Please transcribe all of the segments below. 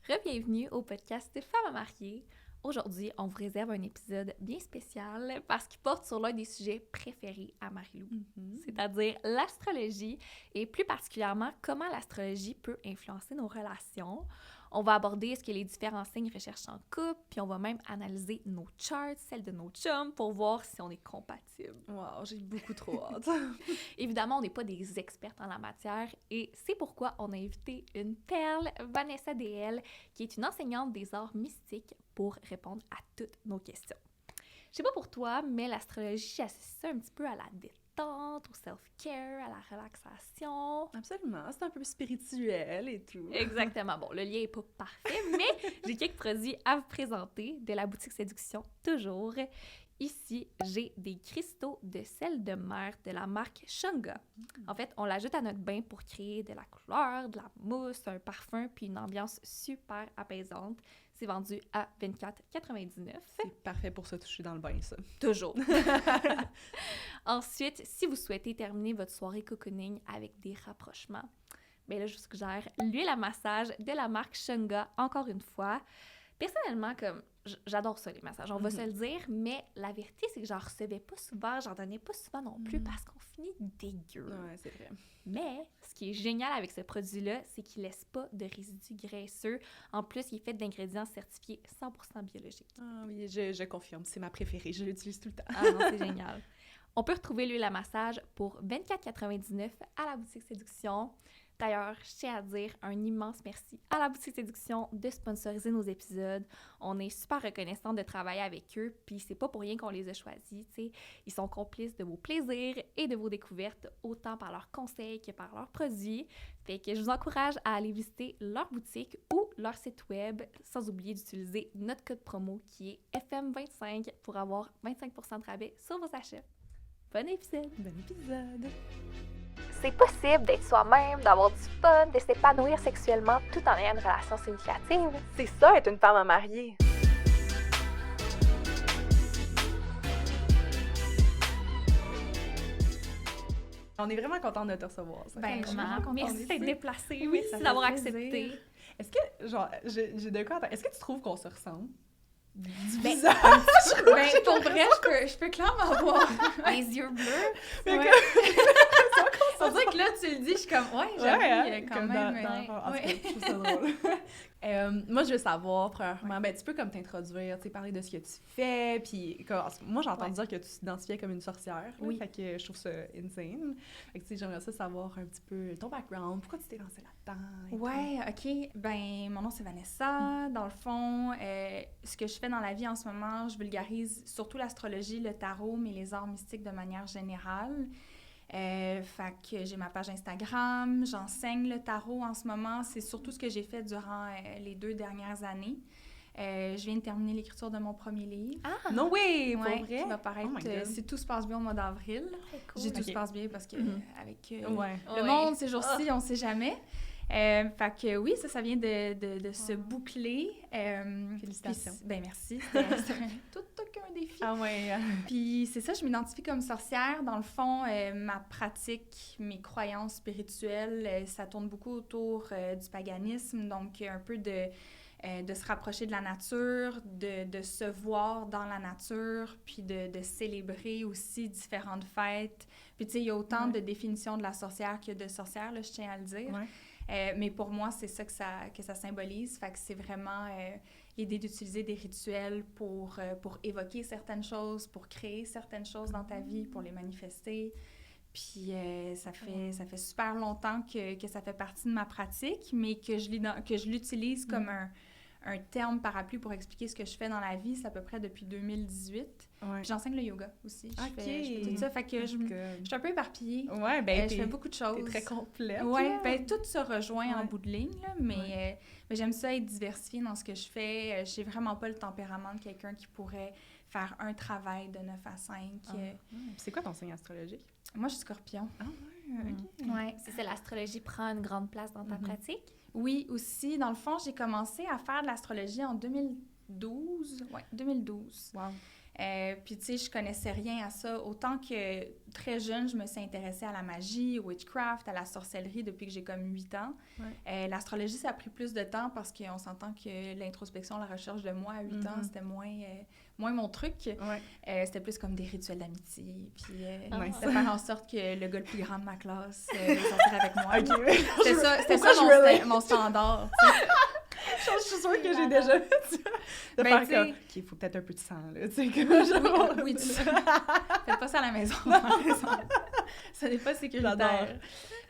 Re-bienvenue au podcast Femmes à marier. Aujourd'hui, on vous réserve un épisode bien spécial parce qu'il porte sur l'un des sujets préférés à Marie-Lou, c'est-à-dire l'astrologie et plus particulièrement comment l'astrologie peut influencer nos relations. On va aborder ce que les différents signes recherchent en couple, puis on va même analyser nos charts, celles de nos chums, pour voir si on est compatibles. Wow, j'ai beaucoup trop hâte. Évidemment, on n'est pas des expertes en la matière et c'est pourquoi on a invité une perle, Vanessa DL, qui est une enseignante des arts mystiques pour répondre à toutes nos questions. Je sais pas pour toi, mais l'astrologie, j'associe ça un petit peu à la détente, au self-care, à la relaxation. Absolument, c'est un peu spirituel et tout. Exactement. Bon, le lien est pas parfait, mais j'ai quelques produits à vous présenter de la boutique Séduction, toujours. Ici, j'ai des cristaux de sel de mer de la marque Shunga. En fait, on l'ajoute à notre bain pour créer de la couleur, de la mousse, un parfum, puis une ambiance super apaisante. C'est vendu à 24,99 $. C'est parfait pour se toucher dans le bain, ça. Toujours. Ensuite, si vous souhaitez terminer votre soirée cocooning avec des rapprochements, bien là, je vous suggère l'huile à massage de la marque Shunga, encore une fois. Personnellement, comme j'adore ça, les massages, on va se le dire, mais la vérité, c'est que j'en recevais pas souvent, j'en donnais pas souvent non plus parce qu'on finit dégueu. Ouais, c'est vrai. Mais ce qui est génial avec ce produit-là, c'est qu'il laisse pas de résidus graisseux. En plus, il est fait d'ingrédients certifiés 100% biologiques. Ah oui, je confirme, c'est ma préférée, je l'utilise tout le temps. Ah non, c'est génial. On peut retrouver l'huile à massage pour 24,99 $ à la boutique Séduction. D'ailleurs, je tiens à dire un immense merci à la boutique Séduction de sponsoriser nos épisodes. On est super reconnaissants de travailler avec eux, puis c'est pas pour rien qu'on les a choisis, tu sais. Ils sont complices de vos plaisirs et de vos découvertes, autant par leurs conseils que par leurs produits. Fait que je vous encourage à aller visiter leur boutique ou leur site web, sans oublier d'utiliser notre code promo qui est FM25 pour avoir 25% de rabais sur vos achats. Bon épisode! Bon épisode! C'est possible d'être soi-même, d'avoir du fun, de s'épanouir sexuellement tout en ayant une relation significative. C'est ça, être une femme à marier! On est vraiment contents de te recevoir. Ça. Ben, merci d'être déplacée, Oui, merci d'avoir accepté. plaisir. Est-ce que, genre, j'ai de quoi... Est-ce que tu trouves qu'on se ressemble? Du Ben, visage? ben, pour vrai, je peux clairement voir. Les yeux bleus. Mais Ouais. On dirait que là, tu le dis, je suis comme, ouais, j'avoue, quand comme même. en tout ouais. cas, je trouve ça drôle. Moi, je veux savoir, premièrement, ben, tu peux comme t'introduire, tu sais, parler de ce que tu fais, puis moi, j'ai entendu dire que tu t'identifiais comme une sorcière, là, Oui. fait que je trouve ça insane. Fait que, tu sais, j'aimerais ça savoir un petit peu ton background, pourquoi tu t'es lancée là-dedans et Ouais, OK. Ben, mon nom, c'est Vanessa. Dans le fond, ce que je fais dans la vie en ce moment, je vulgarise surtout l'astrologie, le tarot, mais les arts mystiques de manière générale. Fait que j'ai ma page Instagram, j'enseigne le tarot en ce moment. C'est surtout ce que j'ai fait durant les 2 dernières années. Je viens de terminer l'écriture de mon premier livre. Ah! No way! Pour Ouais, vrai? qui va paraître Oh my God. si tout se passe bien au mois d'avril. Cool. J'ai tout Ok. se passe bien parce que avec Ouais. le Ouais. monde ces jours-ci, on sait jamais. Fait que oui, ça vient de se boucler. Félicitations. Puis, ben merci, c'était tout qu'un défi. Ah ouais. Puis c'est ça, je m'identifie comme sorcière. Dans le fond, ma pratique, mes croyances spirituelles, ça tourne beaucoup autour du paganisme, donc un peu de se rapprocher de la nature, de se voir dans la nature, puis de célébrer aussi différentes fêtes. Puis tu sais, il y a autant de définitions de la sorcière que de sorcière, là, je tiens à le dire. Ouais. Mais pour moi, c'est ça que ça symbolise. Fait que c'est vraiment l'idée d'utiliser des rituels pour évoquer certaines choses, pour créer certaines choses dans ta vie, pour les manifester. Puis ça fait super longtemps que ça fait partie de ma pratique, mais que je l'utilise comme un terme parapluie pour expliquer ce que je fais dans la vie. C'est à peu près depuis 2018. Ouais. Puis j'enseigne le yoga aussi. Ok. Je fais tout ça. Fait que je suis un peu éparpillée. Ouais, ben, Je fais beaucoup de choses. t'es très complète. Oui, là. ben tout se rejoint en Ouais. bout de ligne, là, mais j'aime ça être diversifiée dans ce que je fais. J'ai vraiment pas le tempérament de quelqu'un qui pourrait faire un travail de 9 à 5. C'est quoi ton signe astrologique? Moi, je suis scorpion. Ah ouais, ok. Ouais. C'est ça, l'astrologie prend une grande place dans ta pratique? Oui, aussi. Dans le fond, j'ai commencé à faire de l'astrologie en 2012. Oui, 2012. Wow. Puis, tu sais, je connaissais rien à ça. Autant que très jeune, je me suis intéressée à la magie, au witchcraft, à la sorcellerie depuis que j'ai comme 8 ans. Ouais. L'astrologie, ça a pris plus de temps parce qu'on s'entend que l'introspection, la recherche de moi à 8 ans, c'était moins mon truc. C'était plus comme des rituels d'amitié. Puis, c'était faire en sorte que le gars le plus grand de ma classe veut sortir avec moi. C'était ça mon standard. Je suis sûre que j'ai déjà fait ça. De faire comme, OK, il faut peut-être un peu de sang, là, tu sais, comme genre... Oui, faites pas ça à la maison. Ça n'est pas sécuritaire. J'adore.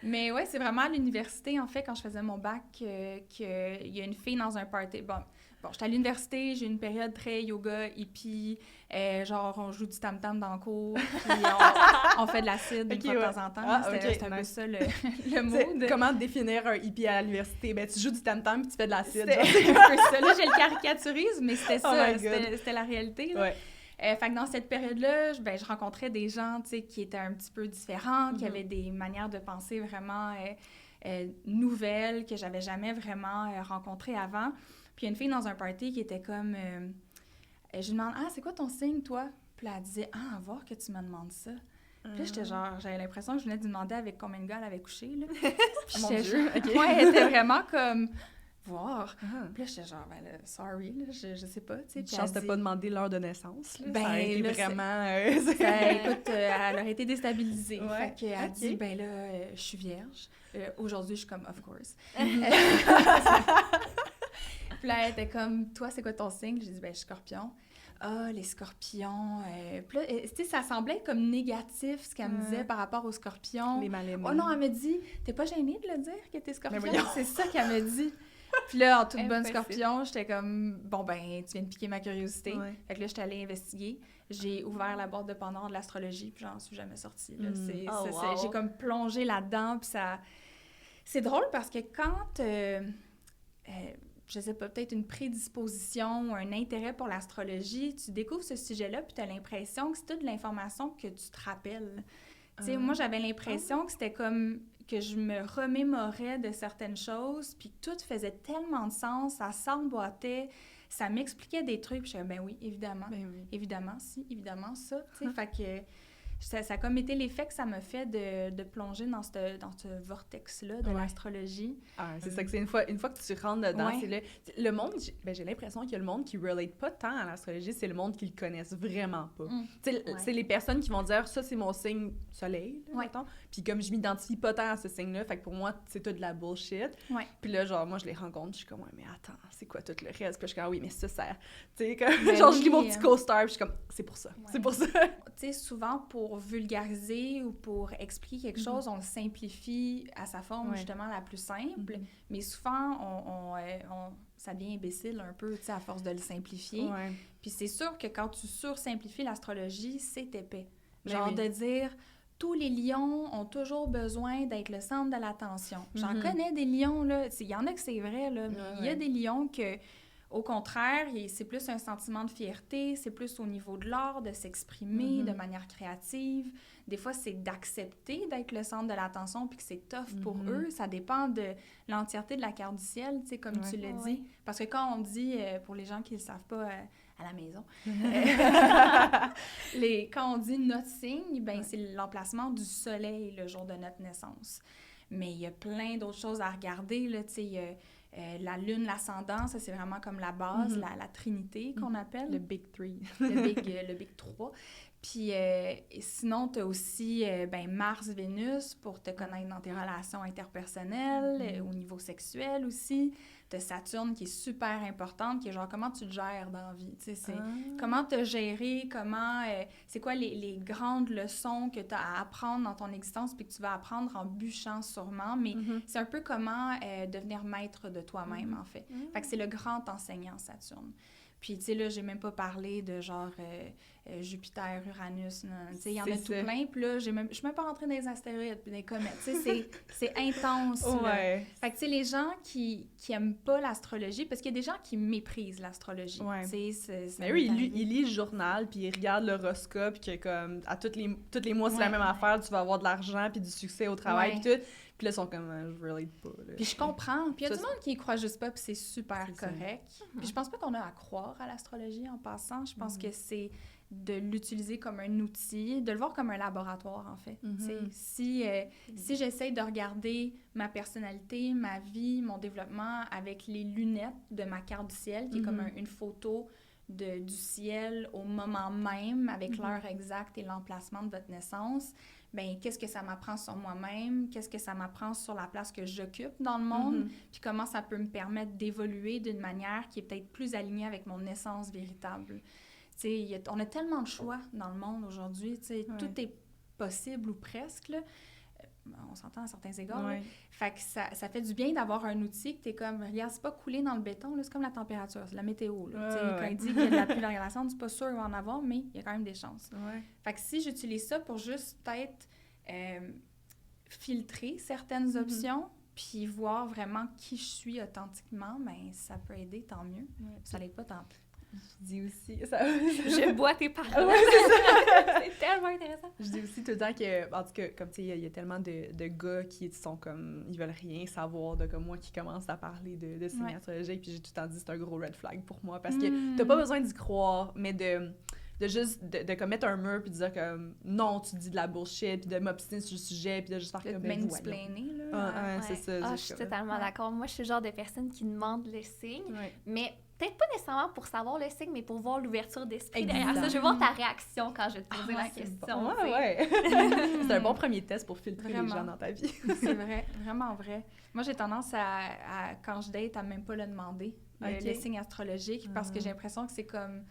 Mais ouais, c'est vraiment à l'université, en fait, quand je faisais mon bac, qu'il y a une fille dans un party. Bon, j'étais à l'université, j'ai une période très yoga, hippie, genre on joue du tam-tam dans le cours, puis on fait de l'acide une fois de temps en temps. C'était un peu ça le mood. Comment définir un hippie à l'université? Ben, tu joues du tam-tam puis tu fais de l'acide. C'est un peu ça. Là, j'ai le caricaturisme, mais c'était ça, c'était la réalité. Là. Ouais. Fait que dans cette période-là, je rencontrais des gens, tu sais, qui étaient un petit peu différents, qui avaient des manières de penser vraiment nouvelles, que j'avais jamais vraiment rencontrées avant. Puis il y a une fille dans un party qui était comme... je lui demande « Ah, c'est quoi ton signe, toi? » Puis elle disait « Ah, à voir que tu me demandes ça. » Puis là, j'étais genre... J'avais l'impression que je venais de lui demander avec combien de gars elle avait couché, là. Puis Mon Dieu, OK. Ouais, elle était vraiment comme... Voir. Puis là, j'étais genre, ben là, sorry, là, je sais pas, tu sais. Chance de pas demander l'heure de naissance, là. Ben, ça a été là, vraiment... écoute, elle aurait été déstabilisée. Ouais. Fait qu'elle dit, ben là, je suis vierge. Aujourd'hui, je suis comme, of course. Puis là, elle était comme, toi, c'est quoi ton signe? J'ai dit, ben, je suis scorpion. Ah, les scorpions. Puis là, tu sais, ça semblait comme négatif, ce qu'elle me disait par rapport aux scorpions. Les mal-aimés. Oh non, elle me dit, t'es pas gênée de le dire que t'es scorpion? Mais voyons. C'est ça qu'elle me dit. Puis là, en toute bonne scorpion, j'étais comme, bon, ben, tu viens de piquer ma curiosité. Ouais. Fait que là, j'étais allée investiguer. J'ai ouvert la boîte de Pandore de l'astrologie, puis j'en suis jamais sortie. Là. J'ai comme plongé là-dedans, puis ça... C'est drôle parce que quand, je sais pas, peut-être une prédisposition ou un intérêt pour l'astrologie, tu découvres ce sujet-là, puis tu as l'impression que c'est toute l'information que tu te rappelles. Tu sais, moi, j'avais l'impression que c'était comme que je me remémorais de certaines choses, puis tout faisait tellement de sens, ça s'emboîtait, ça m'expliquait des trucs, puis je disais, ben oui, évidemment, évidemment, si, évidemment, ça, tu sais, fait que ça a comme été l'effet que ça m'a fait de plonger dans ce vortex-là de l'astrologie. Ah, c'est ça que c'est une fois que tu rentres dedans, c'est le monde, j'ai l'impression que le monde qui relate pas tant à l'astrologie, c'est le monde qui le connaissent vraiment pas. C'est les personnes qui vont dire, ça c'est mon signe soleil, là, mettons, puis comme je m'identifie pas tant à ce signe-là, fait que pour moi, c'est tout de la bullshit. Puis là, genre, moi, je les rencontre, je suis comme, ouais, mais attends, c'est quoi tout le reste? Puis je suis comme, ah oui, mais ça, tu sais, comme, genre, je lis mon petit co-star, puis je suis comme, c'est pour ça, c'est pour ça. Tu sais, souvent, pour vulgariser ou pour expliquer quelque chose, on le simplifie à sa forme, justement, la plus simple. Mais souvent, ça devient imbécile un peu, tu sais, à force de le simplifier. Puis c'est sûr que quand tu sursimplifies l'astrologie, c'est épais. Genre de dire... Tous les lions ont toujours besoin d'être le centre de l'attention. J'en connais des lions, là. Il y en a que c'est vrai, là, mais il y a des lions que, au contraire, c'est plus un sentiment de fierté, c'est plus au niveau de l'art, de s'exprimer de manière créative. Des fois, c'est d'accepter d'être le centre de l'attention puis que c'est tough pour eux. Ça dépend de l'entièreté de la carte du ciel, tu sais, comme tu l'as dit. Parce que quand on dit, pour les gens qui ne le savent pas... à la maison. Quand on dit notre signe, ben, c'est l'emplacement du soleil le jour de notre naissance. Mais il y a plein d'autres choses à regarder, là, tu sais, la lune, l'ascendant, ça c'est vraiment comme la base, la trinité qu'on appelle. Le Big Three. le Big 3. Puis sinon, tu as aussi Mars, Vénus pour te connaître dans tes relations interpersonnelles, au niveau sexuel aussi. Tu as Saturne qui est super importante, qui est genre comment tu te gères dans la vie. Tu sais, c'est comment te gérer, c'est quoi les grandes leçons que tu as à apprendre dans ton existence puis que tu vas apprendre en bûchant sûrement. Mais c'est un peu comment devenir maître de toi-même, en fait. Fait que c'est le grand enseignant, Saturne. Puis, tu sais, là, j'ai même pas parlé de genre Jupiter, Uranus. Tu sais, il y en a tout plein. Puis là, je suis même pas rentrée dans les astéroïdes puis des comètes. Tu sais, c'est intense. Là. Fait que, tu sais, les gens qui aiment pas l'astrologie, parce qu'il y a des gens qui méprisent l'astrologie. Tu sais, mais oui, il lit le journal puis il regarde l'horoscope que, comme, à tous les mois, c'est la même affaire. Tu vas avoir de l'argent puis du succès au travail puis tout. Puis là, ils sont comme, je relate pas. Là. Puis je comprends. Puis il y a du monde qui y croit juste pas, puis c'est super correct. Puis je pense pas qu'on a à croire à l'astrologie en passant. Je pense que c'est de l'utiliser comme un outil, de le voir comme un laboratoire, en fait. Si j'essaye de regarder ma personnalité, ma vie, mon développement avec les lunettes de ma carte du ciel, qui est comme une photo du ciel au moment même, avec l'heure exacte et l'emplacement de votre naissance, bien, qu'est-ce que ça m'apprend sur moi-même? Qu'est-ce que ça m'apprend sur la place que j'occupe dans le monde? Puis comment ça peut me permettre d'évoluer d'une manière qui est peut-être plus alignée avec mon essence véritable? T'sais, on a tellement de choix dans le monde aujourd'hui. Tout est possible ou presque, là. On s'entend à certains égards. Fait que ça fait du bien d'avoir un outil que t'es comme, regarde, c'est pas coulé dans le béton, là, c'est comme la température, c'est la météo. Là. Quand il dit qu'il y a de la pluie dans la c'est pas sûr qu'il va en avoir, mais il y a quand même des chances. Fait que si j'utilise ça pour juste peut-être filtrer certaines options, puis voir vraiment qui je suis authentiquement, ben ça peut aider, tant mieux. Ça l'aide pas tant pis. Je dis aussi... Ça... Je bois tes paroles. C'est tellement intéressant. Je dis aussi tout le temps que, en tout cas, comme tu sais, il y a tellement de gars qui sont comme... Ils veulent rien savoir de comme moi qui commence à parler de signes astrologiques, puis j'ai tout le temps dit c'est un gros red flag pour moi, parce que t'as pas besoin d'y croire, mais de juste de comme mettre un mur puis de dire comme non, tu dis de la bullshit, puis de m'obstiner sur le sujet, puis de juste faire comme mansplainer, là. C'est ça. Je suis totalement d'accord. Moi, je suis le genre de personne qui demande le signe, mais peut-être pas nécessairement pour savoir le signe, mais pour voir l'ouverture d'esprit derrière ça. Je veux voir ta réaction quand je vais te poser la question. C'est un bon premier test pour filtrer les gens dans ta vie. C'est vrai, vraiment vrai. Moi, j'ai tendance à quand je date, à même pas le demander, le signe astrologique, parce que j'ai l'impression que c'est comme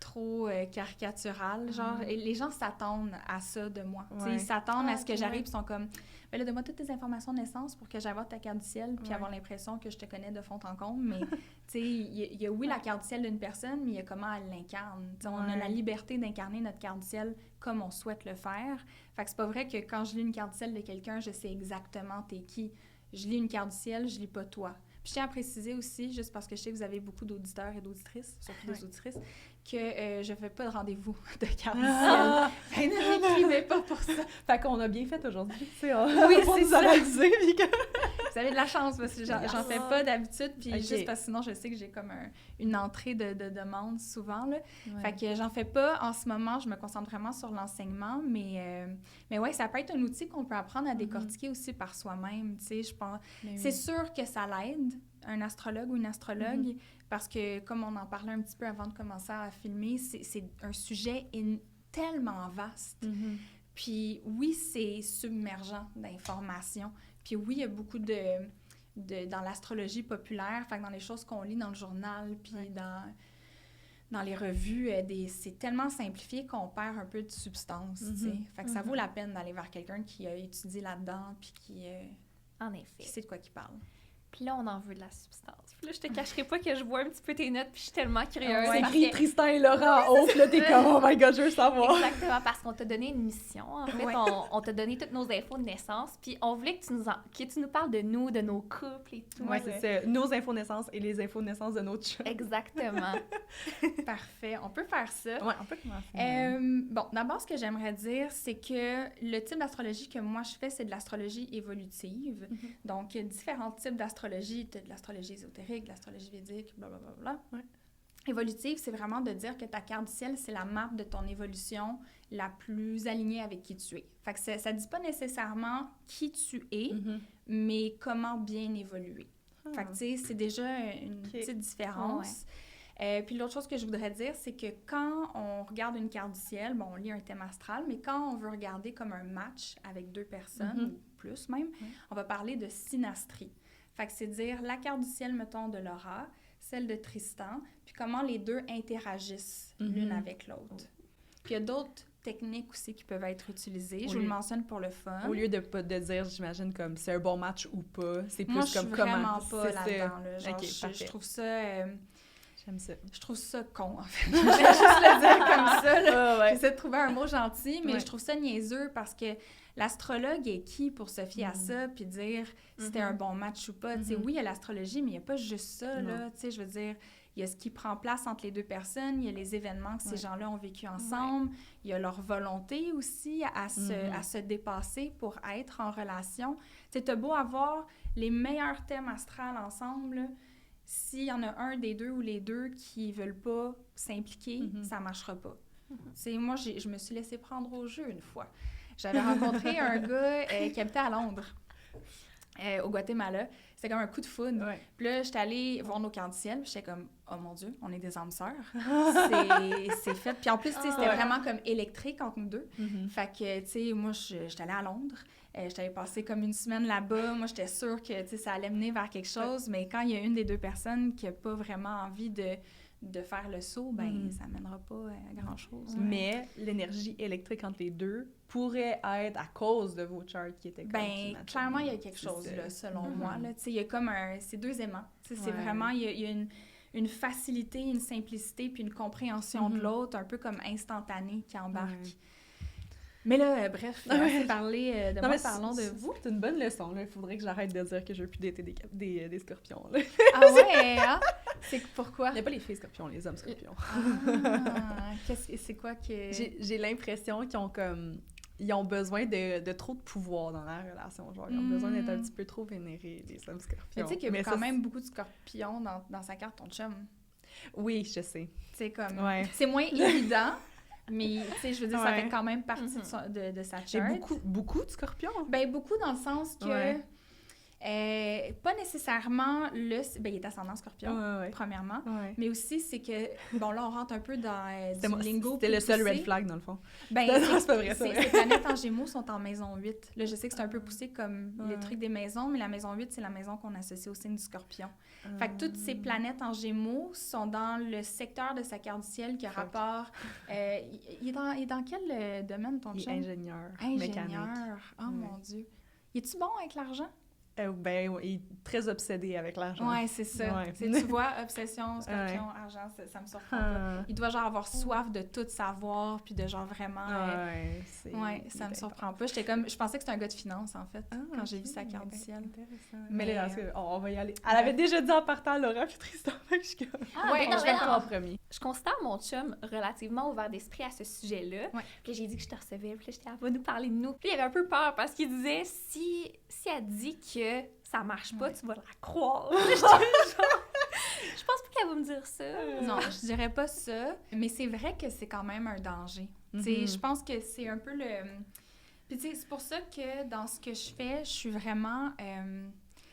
trop caricatural, genre, et les gens s'attendent à ça de moi. Ils s'attendent à ce que j'arrive, ils sont comme, ben là, donne-moi toutes tes informations de naissance pour que j'aille voir ta carte du ciel, puis avoir l'impression que je te connais de fond en comble, mais, tu sais, il y a la carte du ciel d'une personne, mais il y a comment elle l'incarne. On a la liberté d'incarner notre carte du ciel comme on souhaite le faire. Fait que c'est pas vrai que quand je lis une carte du ciel de quelqu'un, je sais exactement t'es qui. Je lis une carte du ciel, je lis pas toi. Puis je tiens à préciser aussi, juste parce que je sais que vous avez beaucoup d'auditeurs et d'auditrices, surtout des auditrices, que je fais pas de rendez-vous de carte du ciel. Ne m'écrivez pas pour ça. Fait qu'on a bien fait aujourd'hui, tu sais. Oui, c'est ça. Vous avez de la chance, parce que j'en fais pas d'habitude, puis juste parce que sinon, je sais que j'ai comme une entrée de demande souvent, là. Fait que j'en fais pas en ce moment, je me concentre vraiment sur l'enseignement, mais ouais, ça peut être un outil qu'on peut apprendre à décortiquer aussi par soi-même, tu sais, je pense. C'est sûr que ça l'aide, un astrologue ou une astrologue, parce que, comme on en parlait un petit peu avant de commencer à filmer, c'est un sujet tellement vaste. Puis oui, c'est submergent d'informations. Puis oui, il y a beaucoup dans l'astrologie populaire, fait que dans les choses qu'on lit dans le journal, puis dans les revues, c'est tellement simplifié qu'on perd un peu de substance, tu sais. Fait que ça vaut la peine d'aller vers quelqu'un qui a étudié là-dedans, puis en effet, qui sait de quoi il parle. Puis là, on en veut de la substance. Puis là, je te cacherai pas que je vois un petit peu tes notes, puis je suis tellement curieuse. C'est écrit Tristan et Laura en haut, là, t'es comme « Oh my God, je veux savoir! » Exactement, parce qu'on t'a donné une mission. En fait, on t'a donné toutes nos infos de naissance, puis on voulait que tu nous parles de nous, de nos couples et tout. Oui, c'est ça. Nos infos de naissance et les infos de naissance de notre chat. Exactement. Parfait. On peut faire ça. Oui, on peut commencer. Bon, d'abord, ce que j'aimerais dire, c'est que le type d'astrologie que moi, je fais, c'est de l'astrologie évolutive. Donc, il y a différents types d'astrologie. Tu as de l'astrologie ésotérique, de l'astrologie védique, blablabla. Évolutive, c'est vraiment de dire que ta carte du ciel, c'est la map de ton évolution la plus alignée avec qui tu es. Fait que ça dit pas nécessairement qui tu es, mais comment bien évoluer. Fait que, tu sais, c'est déjà une petite différence. Puis l'autre chose que je voudrais dire, c'est que quand on regarde une carte du ciel, bon, on lit un thème astral, mais quand on veut regarder comme un match avec deux personnes, ou plus même, on va parler de synastrie. Fait que c'est dire la carte du ciel, mettons, de Laura, celle de Tristan, puis comment les deux interagissent l'une avec l'autre. Puis il y a d'autres techniques aussi qui peuvent être utilisées. Je vous le mentionne pour le fun. Au lieu de dire, j'imagine, comme c'est un bon match ou pas, c'est plus moi, comme comment... Moi, je suis vraiment pas là-dedans. Là. Genre, je trouve ça... J'aime ça. Je trouve ça con, en fait. Je vais juste le dire comme ça. Là. J'essaie de trouver un mot gentil, mais je trouve ça niaiseux parce que l'astrologue est qui pour se fier à ça puis dire si c'était un bon match ou pas? Oui, il y a l'astrologie, mais il n'y a pas juste ça. Là. Je veux dire, il y a ce qui prend place entre les deux personnes, il y a les événements que ces gens-là ont vécu ensemble, il y a leur volonté aussi à se dépasser pour être en relation. Tu as beau avoir les meilleurs thèmes astrales ensemble, là, s'il y en a un des deux ou les deux qui veulent pas s'impliquer, ça marchera pas. Moi, je me suis laissée prendre au jeu une fois. J'avais rencontré un gars qui habitait à Londres, au Guatemala. C'était comme un coup de foudre. Ouais. Puis là, j'étais allée voir nos cannes-ciel, puis j'étais comme, oh mon Dieu, on est des âmes sœurs. C'est fait. Puis en plus, tu sais, c'était vraiment comme électrique entre nous deux. Fait que, tu sais, moi, j'étais allée à Londres. J'étais passé comme une semaine là-bas. Moi, j'étais sûre que, tu sais, ça allait mener vers quelque chose. Mais quand il y a une des deux personnes qui n'a pas vraiment envie de faire le saut, ben ça mènera pas à grand-chose. Mais l'énergie électrique entre les deux pourrait être à cause de vos charts qui étaient comme... Clairement, il y a quelque chose, là, selon moi. Là. Tu sais, il y a comme c'est deux aimants. Tu sais, c'est vraiment... Il y a une facilité, une simplicité, puis une compréhension de l'autre, un peu comme instantanée, qui embarque. Mais là, bref, parler de moi, parlons de vous. C'est une bonne leçon, là. Il faudrait que j'arrête de dire que je veux plus dater des scorpions, là. Ah ouais, hein? C'est pourquoi? Il n'y a pas les filles scorpions, les hommes scorpions. C'est quoi que... J'ai l'impression qu'ils ont comme... Ils ont besoin de trop de pouvoir dans la relation, genre. Ils ont besoin d'être un petit peu trop vénérés, les hommes scorpions. Mais tu sais qu'il y a quand même beaucoup de scorpions dans sa carte, ton chum. Oui, je sais. C'est comme... C'est moins évident, mais tu sais, je veux dire, ça fait quand même partie de sa charte. J'ai beaucoup de scorpions. Ben beaucoup dans le sens que... pas nécessairement il est ascendant scorpion, premièrement, mais aussi c'est que, bon là on rentre un peu dans du lingo. C'était le seul red flag dans le fond. Ben, c'est pas vrai, ça. Ces planètes en Gémeaux sont en maison 8. Là, je sais que c'est un peu poussé comme les trucs des maisons, mais la maison 8, c'est la maison qu'on associe au signe du scorpion. Fait que toutes ces planètes en Gémeaux sont dans le secteur de sa carte du ciel qui a rapport... il est dans quel domaine, ton chum? Ingénieur. Mécanique. Oh mon Dieu. Es-tu bon avec l'argent? Il est très obsédé avec l'argent. Ouais, c'est ça. Ouais. Tu vois, obsession, scorpion, argent, ça me surprend pas. Il doit genre avoir soif de tout savoir, puis de genre vraiment... ça me surprend pas. Je pensais que c'était un gars de finance, en fait, quand j'ai vu sa carte du ciel. Intéressant. Mais là, on va y aller. Elle avait déjà dit en partant, Laura, puis Tristan, je suis comme... je vais le faire en premier. Je considère mon chum relativement ouvert d'esprit à ce sujet-là. Puis j'ai dit que je te recevais, puis là, j'étais, elle va nous parler de nous. Puis il avait un peu peur, parce qu'il disait, si elle dit que ça marche pas, tu vas la croire. Je pense pas qu'elle va me dire ça. Non, je dirais pas ça. Mais c'est vrai que c'est quand même un danger. Je pense que c'est un peu le... Puis tu sais, c'est pour ça que dans ce que je fais, je suis vraiment...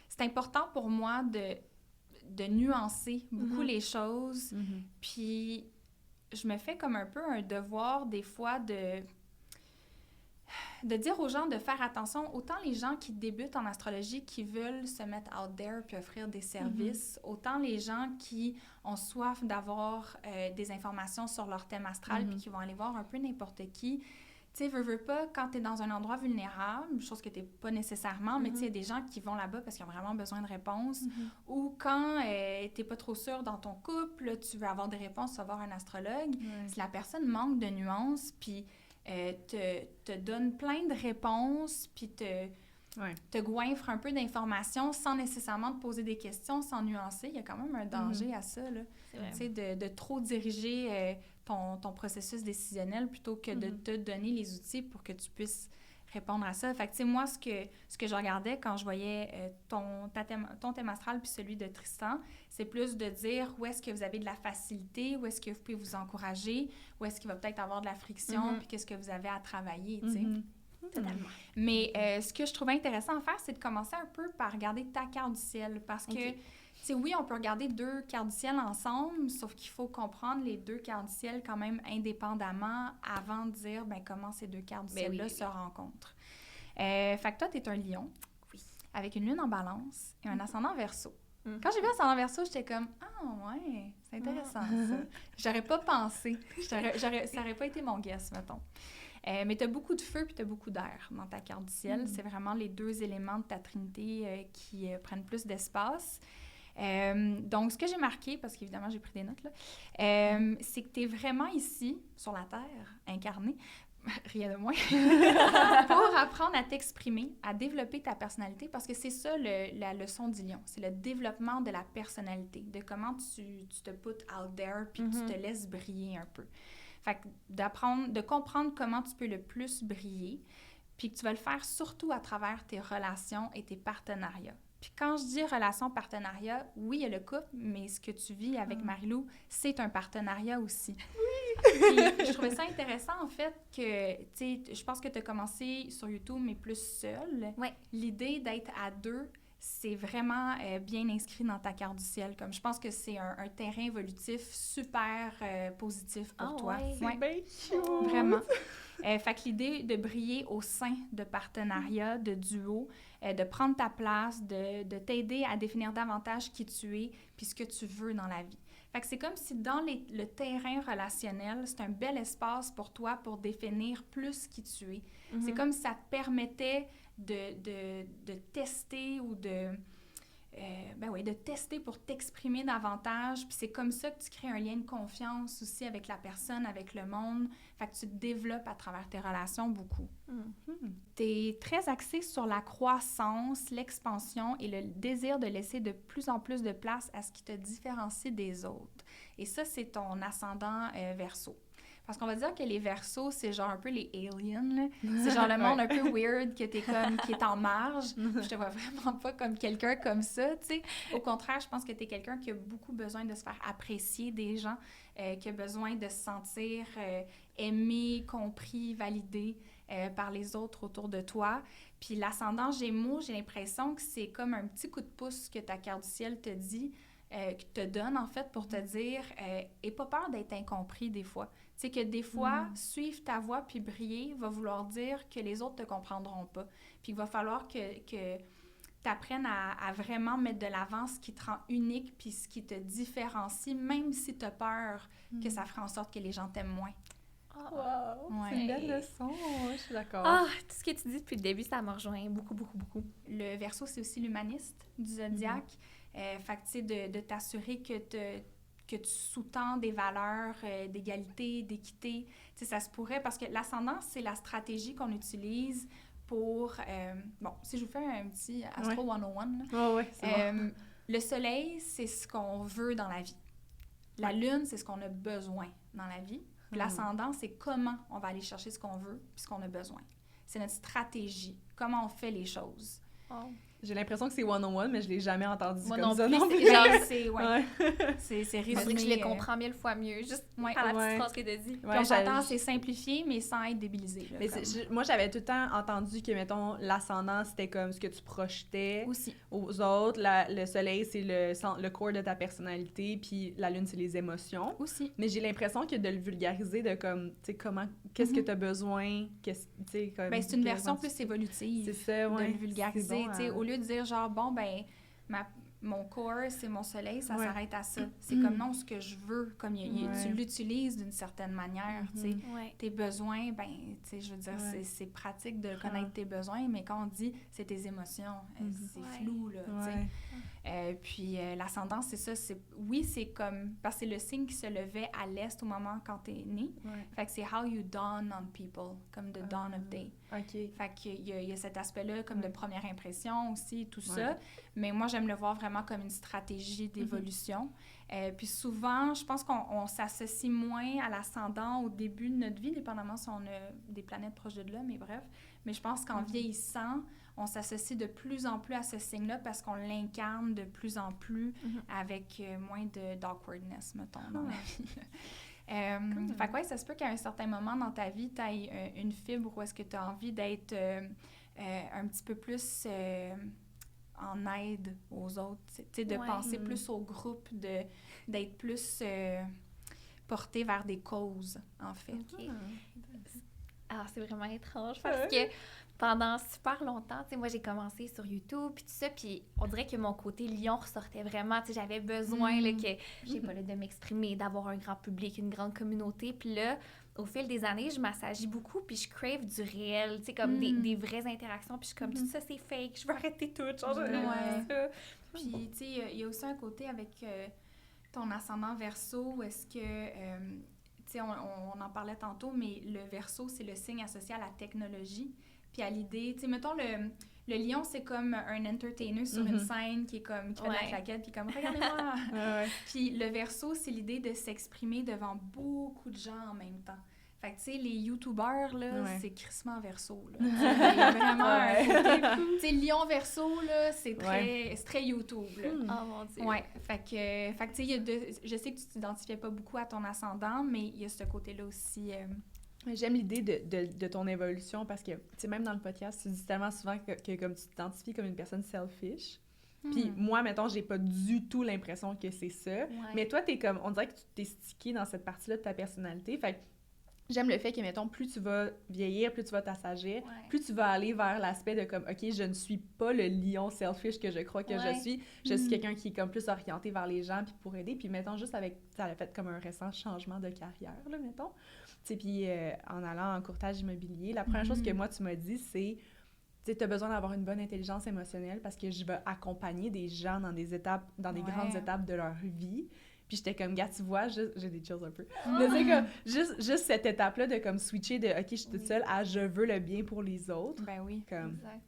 c'est important pour moi de nuancer beaucoup les choses. Puis je me fais comme un peu un devoir des fois de dire aux gens de faire attention, autant les gens qui débutent en astrologie, qui veulent se mettre out there puis offrir des services, autant les gens qui ont soif d'avoir des informations sur leur thème astral puis qui vont aller voir un peu n'importe qui. Tu sais, veux pas, quand tu es dans un endroit vulnérable, chose que tu n'es pas nécessairement, mais tu sais, il y a des gens qui vont là-bas parce qu'ils ont vraiment besoin de réponses, ou quand tu n'es pas trop sûr dans ton couple, tu veux avoir des réponses, tu vas voir un astrologue, si la personne manque de nuances, puis te donne plein de réponses, puis te goinfre un peu d'informations sans nécessairement te poser des questions, sans nuancer. Il y a quand même un danger à ça, là. Tu sais, de trop diriger ton processus décisionnel plutôt que de te donner les outils pour que tu puisses répondre à ça. Fait que, tu sais, moi, ce que je regardais quand je voyais ton thème astral puis celui de Tristan, c'est plus de dire où est-ce que vous avez de la facilité, où est-ce que vous pouvez vous encourager, où est-ce qu'il va peut-être avoir de la friction, puis qu'est-ce que vous avez à travailler, tu sais. Totalement. Mais ce que je trouvais intéressant à faire, c'est de commencer un peu par regarder ta carte du ciel, parce que, tu sais, oui, on peut regarder deux cartes du ciel ensemble, sauf qu'il faut comprendre les deux cartes du ciel quand même indépendamment avant de dire, comment ces deux cartes du ciel-là se rencontrent. Fait que toi, t'es un lion, avec une lune en balance et un ascendant verseau. Quand j'ai vu ascendant verseau, j'étais comme « Ah, ouais, c'est intéressant, ça. » J'aurais pas pensé. Ça aurait pas été mon guess, mettons. Mais tu as beaucoup de feu puis tu as beaucoup d'air dans ta carte du ciel. C'est vraiment les deux éléments de ta trinité qui prennent plus d'espace. Donc, ce que j'ai marqué, parce qu'évidemment, j'ai pris des notes, là, c'est que tu es vraiment ici, sur la Terre, incarné, rien de moins, pour apprendre à t'exprimer, à développer ta personnalité, parce que c'est ça la leçon du lion, c'est le développement de la personnalité, de comment tu te put out there, puis tu te laisses briller un peu. Fait que de comprendre comment tu peux le plus briller, puis que tu vas le faire surtout à travers tes relations et tes partenariats. Puis quand je dis relation-partenariat, oui, il y a le couple, mais ce que tu vis avec Marie-Lou, c'est un partenariat aussi. Oui! Puis, je trouvais ça intéressant, en fait, que, tu sais, je pense que tu as commencé sur YouTube, mais plus seule. Ouais. L'idée d'être à deux, c'est vraiment bien inscrit dans ta carte du ciel. Comme je pense que c'est un terrain évolutif super positif pour toi. Ouais. C'est bien cute! Vraiment. Fait que l'idée de briller au sein de partenariats, de duos, de prendre ta place, de t'aider à définir davantage qui tu es puis ce que tu veux dans la vie. Fait que c'est comme si dans le terrain relationnel, c'est un bel espace pour toi pour définir plus qui tu es. C'est comme si ça te permettait de tester ou de tester pour t'exprimer davantage. Puis c'est comme ça que tu crées un lien de confiance aussi avec la personne, avec le monde. Fait que tu te développes à travers tes relations beaucoup. Tu es très axé sur la croissance, l'expansion et le désir de laisser de plus en plus de place à ce qui te différencie des autres. Et ça, c'est ton ascendant Verseau. Parce qu'on va dire que les Verseaux, c'est genre un peu les aliens, là. C'est genre le monde un peu weird que t'es comme, qui est en marge. Je te vois vraiment pas comme quelqu'un comme ça, tu sais. Au contraire, je pense que t'es quelqu'un qui a beaucoup besoin de se faire apprécier des gens, qui a besoin de se sentir aimé, compris, validé par les autres autour de toi. Puis l'ascendant Gémeaux, j'ai l'impression que c'est comme un petit coup de pouce que ta carte du ciel te dit, te donne en fait pour te dire « Aie pas peur d'être incompris des fois ». Tu sais que des fois, suivre ta voie puis briller va vouloir dire que les autres te comprendront pas. Puis il va falloir que tu apprennes à vraiment mettre de l'avant ce qui te rend unique puis ce qui te différencie, même si tu as peur que ça fera en sorte que les gens t'aiment moins. Wow! Ouais. C'est une belle leçon, je suis d'accord. Ah, tout ce que tu dis depuis le début, ça m'a rejoint beaucoup, beaucoup, beaucoup. Le Verseau, c'est aussi l'humaniste du zodiaque. Fait que, tu sais, de t'assurer que tu sous-tends des valeurs d'égalité, d'équité. Tu sais, ça se pourrait, parce que l'ascendant, c'est la stratégie qu'on utilise pour... bon, si je vous fais un petit Astro 101, Ouais, c'est bon. Le soleil, c'est ce qu'on veut dans la vie. La lune, c'est ce qu'on a besoin dans la vie. Puis l'ascendant, c'est comment on va aller chercher ce qu'on veut puis ce qu'on a besoin. C'est notre stratégie, comment on fait les choses. Oh. J'ai l'impression que c'est 101, mais je l'ai jamais entendu Moi comme non ça plus, non c'est plus. genre, C'est on dirait résumé. que je le comprends 1000 fois mieux, juste à la petite phrase que t'as dit. Puis on s'entend, c'est simplifié, mais sans être débilisé. Là, Mais moi, j'avais tout le temps entendu que, mettons, l'ascendant, c'était comme ce que tu projetais aussi. aux autres. Le soleil, c'est le corps de ta personnalité, puis la lune, c'est les émotions. Aussi. Mais j'ai l'impression que de le vulgariser, de comme, tu sais, comment, qu'est-ce que tu as besoin, comme... Ben, c'est une version plus évolutive. C'est ça, ouais. De le vulgariser, Bon, tu sais, au lieu de dire genre, bon, ben, mon corps, c'est mon soleil, ça Ouais. s'arrête à ça. C'est comme non, ce que je veux, comme Ouais. tu l'utilises d'une certaine manière, tu sais. Ouais. Tes besoins, ben, tu sais, je veux dire, c'est pratique de connaître tes besoins, mais quand on dit c'est tes émotions, c'est flou, là, tu sais. Puis l'ascendant, c'est ça, oui, c'est comme, parce que c'est le signe qui se levait à l'est au moment quand t'es né. Fait que c'est how you dawn on people, comme the dawn of day. OK. Fait qu'il y a cet aspect-là comme de première impression aussi, tout ça. Mais moi, j'aime le voir vraiment comme une stratégie d'évolution. Puis souvent, je pense qu'on s'associe moins à l'ascendant au début de notre vie, dépendamment si on a des planètes proches de là, mais bref. Mais je pense qu'en vieillissant, on s'associe de plus en plus à ce signe-là parce qu'on l'incarne de plus en plus avec moins d'awkwardness, mettons, dans la vie. Fait que ouais, ça se peut qu'à un certain moment dans ta vie, tu aies une fibre où est-ce que tu as envie d'être un petit peu plus en aide aux autres, tu sais, de penser plus au groupe, d'être plus porté vers des causes, en fait. Okay. Alors, c'est vraiment étrange parce que pendant super longtemps, tu sais, moi, j'ai commencé sur YouTube puis tout ça, puis on dirait que mon côté lion ressortait vraiment, tu sais, j'avais besoin, là, que, je sais pas, là, de m'exprimer, d'avoir un grand public, une grande communauté, puis là, au fil des années, je m'assagis beaucoup, puis je crave du réel, tu sais, comme des vraies interactions, puis je suis comme, tout ça, c'est fake, je veux arrêter tout, genre, ça. Puis, tu sais, il y a aussi un côté avec ton ascendant Verseau, où est-ce que... tu sais, on en parlait tantôt, mais le Verseau, c'est le signe associé à la technologie, puis à l'idée, tu sais, mettons, le lion, c'est comme un entertainer sur une scène qui est comme, qui fait de la claquette, puis comme, regardez-moi! Puis le Verseau, c'est l'idée de s'exprimer devant beaucoup de gens en même temps. Fait que, tu sais, les YouTubers, là, Ouais. c'est crissement Verseau, là. Il y a vraiment un côté... Tu sais, Lion Verseau, là, c'est très YouTube, là. Oh mon Dieu. Ouais. Fait que tu sais, je sais que tu t'identifiais pas beaucoup à ton ascendant, mais il y a ce côté-là aussi... J'aime l'idée de ton évolution parce que, tu sais, même dans le podcast, tu dis tellement souvent que comme tu t'identifies comme une personne selfish. Puis moi, mettons, j'ai pas du tout l'impression que c'est ça. Ouais. Mais toi, t'es comme... On dirait que tu t'es stické dans cette partie-là de ta personnalité. Fait que j'aime le fait que, mettons, plus tu vas vieillir, plus tu vas t'assagir, plus tu vas aller vers l'aspect de comme, OK, je ne suis pas le lion selfish que je crois que je suis. Je suis quelqu'un qui est comme plus orienté vers les gens puis pour aider. Puis mettons, juste avec... Ça a fait comme un récent changement de carrière, là, mettons. Tu sais, puis en allant en courtage immobilier, la première chose que moi, tu m'as dit, c'est... Tu sais, t'as besoin d'avoir une bonne intelligence émotionnelle parce que je vais accompagner des gens dans des étapes, dans des grandes étapes de leur vie. Puis j'étais comme, gars, tu vois, j'ai des chills un peu. Mais c'est comme, juste cette étape-là de comme switcher de, OK, je suis toute seule à je veux le bien pour les autres. Ben oui. Comme... Exact.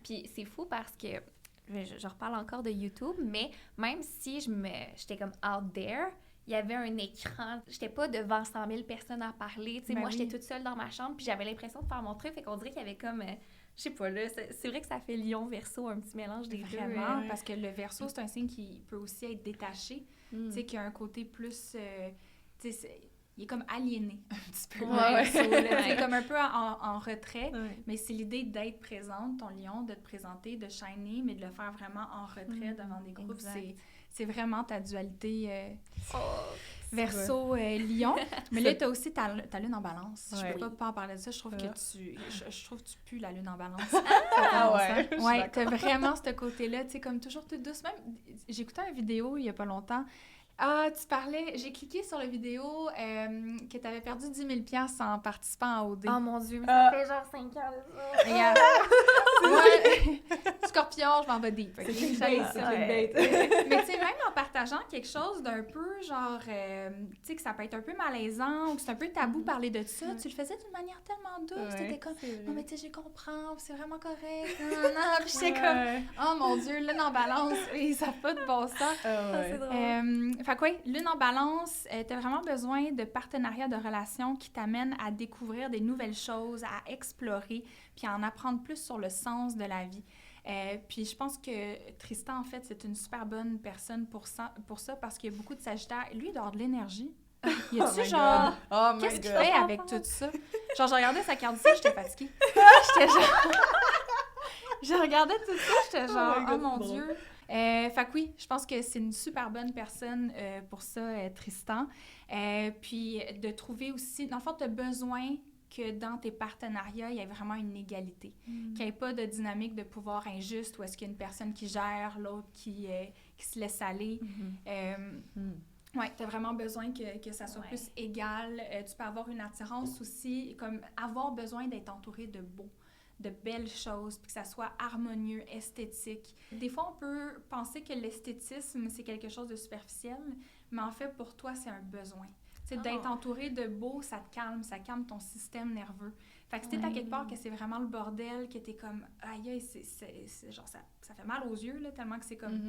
Puis c'est fou parce que, je reparle encore de YouTube, mais même si j'étais comme out there, il y avait un écran. J'étais pas devant 100 000 personnes à parler. Tu sais, moi, j'étais toute seule dans ma chambre, puis j'avais l'impression de faire mon truc. Fait qu'on dirait qu'il y avait comme... je sais pas, là, c'est vrai que ça fait lion verso, un petit mélange des deux. Vraiment, parce que le verso, c'est un signe qui peut aussi être détaché. Tu sais, qui a un côté plus... tu sais, il est comme aliéné un petit peu. C'est comme un peu en retrait, mais c'est l'idée d'être présente, ton lion, de te présenter, de shiner, mais de le faire vraiment en retrait devant des groupes. C'est vraiment ta dualité verso lion. Mais là, tu as aussi ta lune en balance. Je peux pas en parler de ça. Je trouve que je trouve que tu pues la lune en balance. Ouais, tu as vraiment ce côté-là, tu sais, comme toujours toute douce. Même, j'écoutais une vidéo il y a pas longtemps. Ah, tu parlais... J'ai cliqué sur la vidéo que tu avais perdu 10 000 $ en participant à OD. Oh mon Dieu, mais ça fait genre 5 ans de ça. Regarde. Ouais. Scorpion, je m'en vais deep. Okay? C'est clickbait. Mais tu sais, même en partageant quelque chose d'un peu genre... tu sais, que ça peut être un peu malaisant ou que c'est un peu tabou parler de ça, tu le faisais d'une manière tellement douce. T'étais comme, non mais tu sais, je comprends, c'est vraiment correct. Non. Puis j'étais comme, oh mon Dieu, lune en balance, et ça n'a pas de bon sens. C'est drôle. Fait que oui, lune en balance, t'as vraiment besoin de partenariats, de relations qui t'amènent à découvrir des nouvelles choses, à explorer, puis à en apprendre plus sur le sens de la vie. Puis je pense que Tristan, en fait, c'est une super bonne personne pour ça parce qu'il y a beaucoup de Sagittaires. Lui, il doit avoir de l'énergie. Y a-tu genre... qu'est-ce qu'il fait avec tout ça? Genre, je regardais sa carte d'ici, j'étais fatiguée. J'étais genre... je regardais tout ça, j'étais genre, oh mon Dieu... fait que oui, je pense que c'est une super bonne personne pour ça, Tristan. Puis de trouver aussi... Dans le fond, tu as besoin que dans tes partenariats, il y ait vraiment une égalité. Qu'il n'y ait pas de dynamique de pouvoir injuste où est-ce qu'il y a une personne qui gère, l'autre qui se laisse aller. Oui, tu as vraiment besoin que ça soit plus égal. Tu peux avoir une attirance aussi, comme avoir besoin d'être entouré de beau, de belles choses, puis que ça soit harmonieux, esthétique. Des fois, on peut penser que l'esthétisme, c'est quelque chose de superficiel, mais en fait, pour toi, c'est un besoin. Tu sais, d'être entouré de beau, ça calme ton système nerveux. Fait que si t'es à quelque part que c'est vraiment le bordel, que t'es comme, aïe, c'est genre, ça fait mal aux yeux, là, tellement que c'est comme,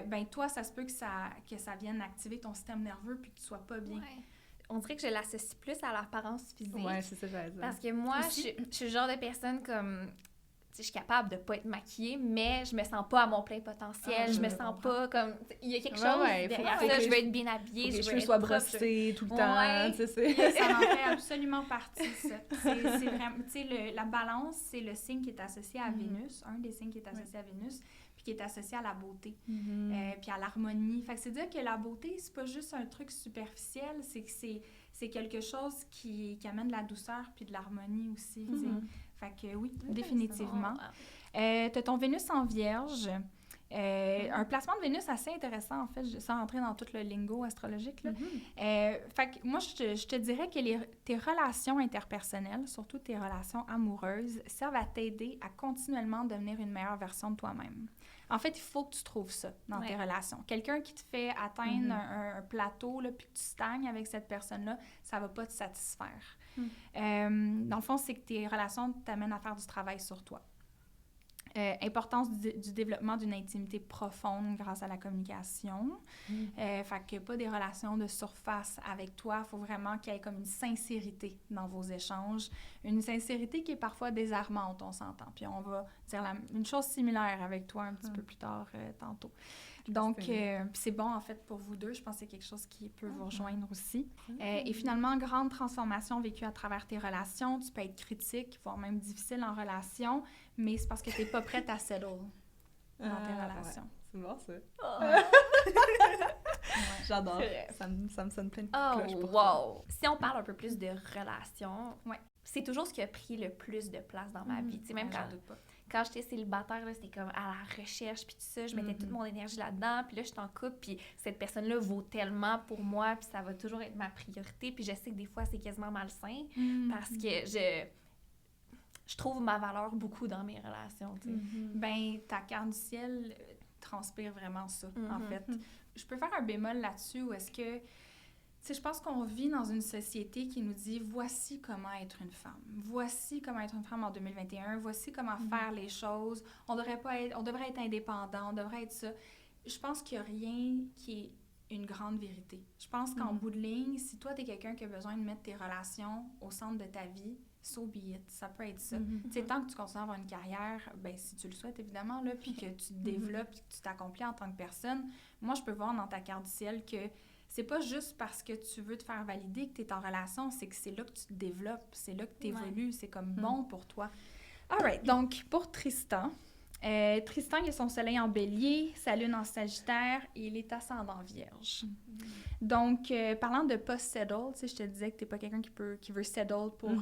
ben toi, ça se peut que ça vienne activer ton système nerveux puis que tu sois pas bien. Ouais. On dirait que je l'associe plus à l'apparence physique. Ouais, c'est ça que j'allais dire. Parce que moi, je suis le genre de personne comme... Je suis capable de pas être maquillée, mais je me sens pas à mon plein potentiel. Je me sens pas comme... Il y a quelque chose derrière ça. Je veux être bien habillée. Faut que les cheveux soient brossés tout le temps. Tu sais, ça en fait absolument partie, ça. C'est vraiment... Tu sais, la balance, c'est le signe qui est associé à Vénus. Un des signes qui est associé à Vénus, puis qui est associé à la beauté, puis à l'harmonie. Fait que c'est dire que la beauté, c'est pas juste un truc superficiel, c'est que c'est quelque chose qui amène de la douceur puis de l'harmonie aussi, tu sais. Fait que oui, définitivement. T'as ton Vénus en Vierge. Un placement de Vénus assez intéressant, en fait, sans rentrer dans tout le lingo astrologique. Là. Fait que moi, je te dirais que tes relations interpersonnelles, surtout tes relations amoureuses, servent à t'aider à continuellement devenir une meilleure version de toi-même. En fait, il faut que tu trouves ça dans tes relations. Quelqu'un qui te fait atteindre un plateau, là, puis que tu stagnes avec cette personne-là, ça va pas te satisfaire. Dans le fond, c'est que tes relations t'amènent à faire du travail sur toi. Importance du développement d'une intimité profonde grâce à la communication. Fait que pas des relations de surface avec toi. Il faut vraiment qu'il y ait comme une sincérité dans vos échanges. Une sincérité qui est parfois désarmante, on s'entend. Puis on va dire une chose similaire avec toi un petit peu plus tard, tantôt. Donc, c'est bon, en fait, pour vous deux. Je pense que c'est quelque chose qui peut vous rejoindre aussi. Et finalement, grande transformation vécue à travers tes relations. Tu peux être critique, voire même difficile en relation, mais c'est parce que tu n'es pas prête à settle dans tes relations. Ouais. C'est bon, ça. J'adore. Ça me sonne plein de cloches pour toi. Si on parle un peu plus de relations, c'est toujours ce qui a pris le plus de place dans ma vie. Tu sais, même quand j'étais célibataire, là, c'était comme à la recherche, puis tout ça, je mettais toute mon énergie là-dedans, puis là, je suis en couple, puis cette personne-là vaut tellement pour moi, puis ça va toujours être ma priorité, puis je sais que des fois, c'est quasiment malsain, parce que je trouve ma valeur beaucoup dans mes relations, tu sais. Ben, ta carte du ciel transpire vraiment ça, en fait. Je peux faire un bémol là-dessus, où est-ce que tu sais, je pense qu'on vit dans une société qui nous dit « Voici comment être une femme. Voici comment être une femme en 2021. Voici comment faire les choses. On devrait être indépendant. On devrait être ça. » Je pense qu'il n'y a rien qui est une grande vérité. Je pense qu'en bout de ligne, si toi, tu es quelqu'un qui a besoin de mettre tes relations au centre de ta vie, so be it. Ça peut être ça. Tu sais, tant que tu continues à avoir une carrière, ben si tu le souhaites, évidemment, là, puis que tu te développes, puis que tu t'accomplis en tant que personne, moi, je peux voir dans ta carte du ciel que c'est pas juste parce que tu veux te faire valider que tu es en relation, c'est que c'est là que tu te développes, c'est là que tu évolues, c'est comme bon pour toi. All right, donc pour Tristan, Tristan, il a son soleil en bélier, sa lune en sagittaire et il est ascendant vierge. Donc, parlant de pas settle, tu sais, je te disais que tu n'es pas quelqu'un qui veut settle pour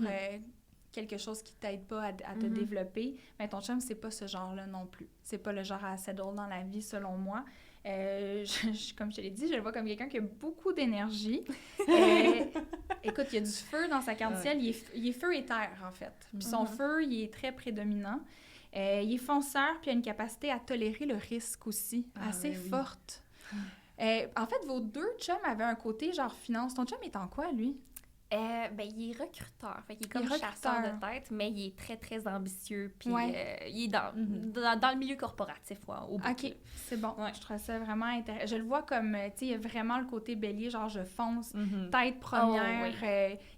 quelque chose qui t'aide pas à te développer, mais ton chum, c'est pas ce genre-là non plus. C'est pas le genre à settle dans la vie, selon moi. Comme je te l'ai dit, je le vois comme quelqu'un qui a beaucoup d'énergie. Écoute, il y a du feu dans sa carte du ciel. Il est feu et terre, en fait. Puis son feu, il est très prédominant. Il est fonceur, puis il a une capacité à tolérer le risque aussi, assez forte. En fait, vos deux chums avaient un côté genre finance. Ton chum est en quoi, lui? Ben, il est recruteur. Fait qu'il est comme chasseur de tête, mais il est très, très ambitieux. Puis il est dans le milieu corporatif, au bout. OK, c'est bon. Je trouve ça vraiment intéressant. Je le vois comme, tu sais, il y a vraiment le côté bélier, genre je fonce, tête première.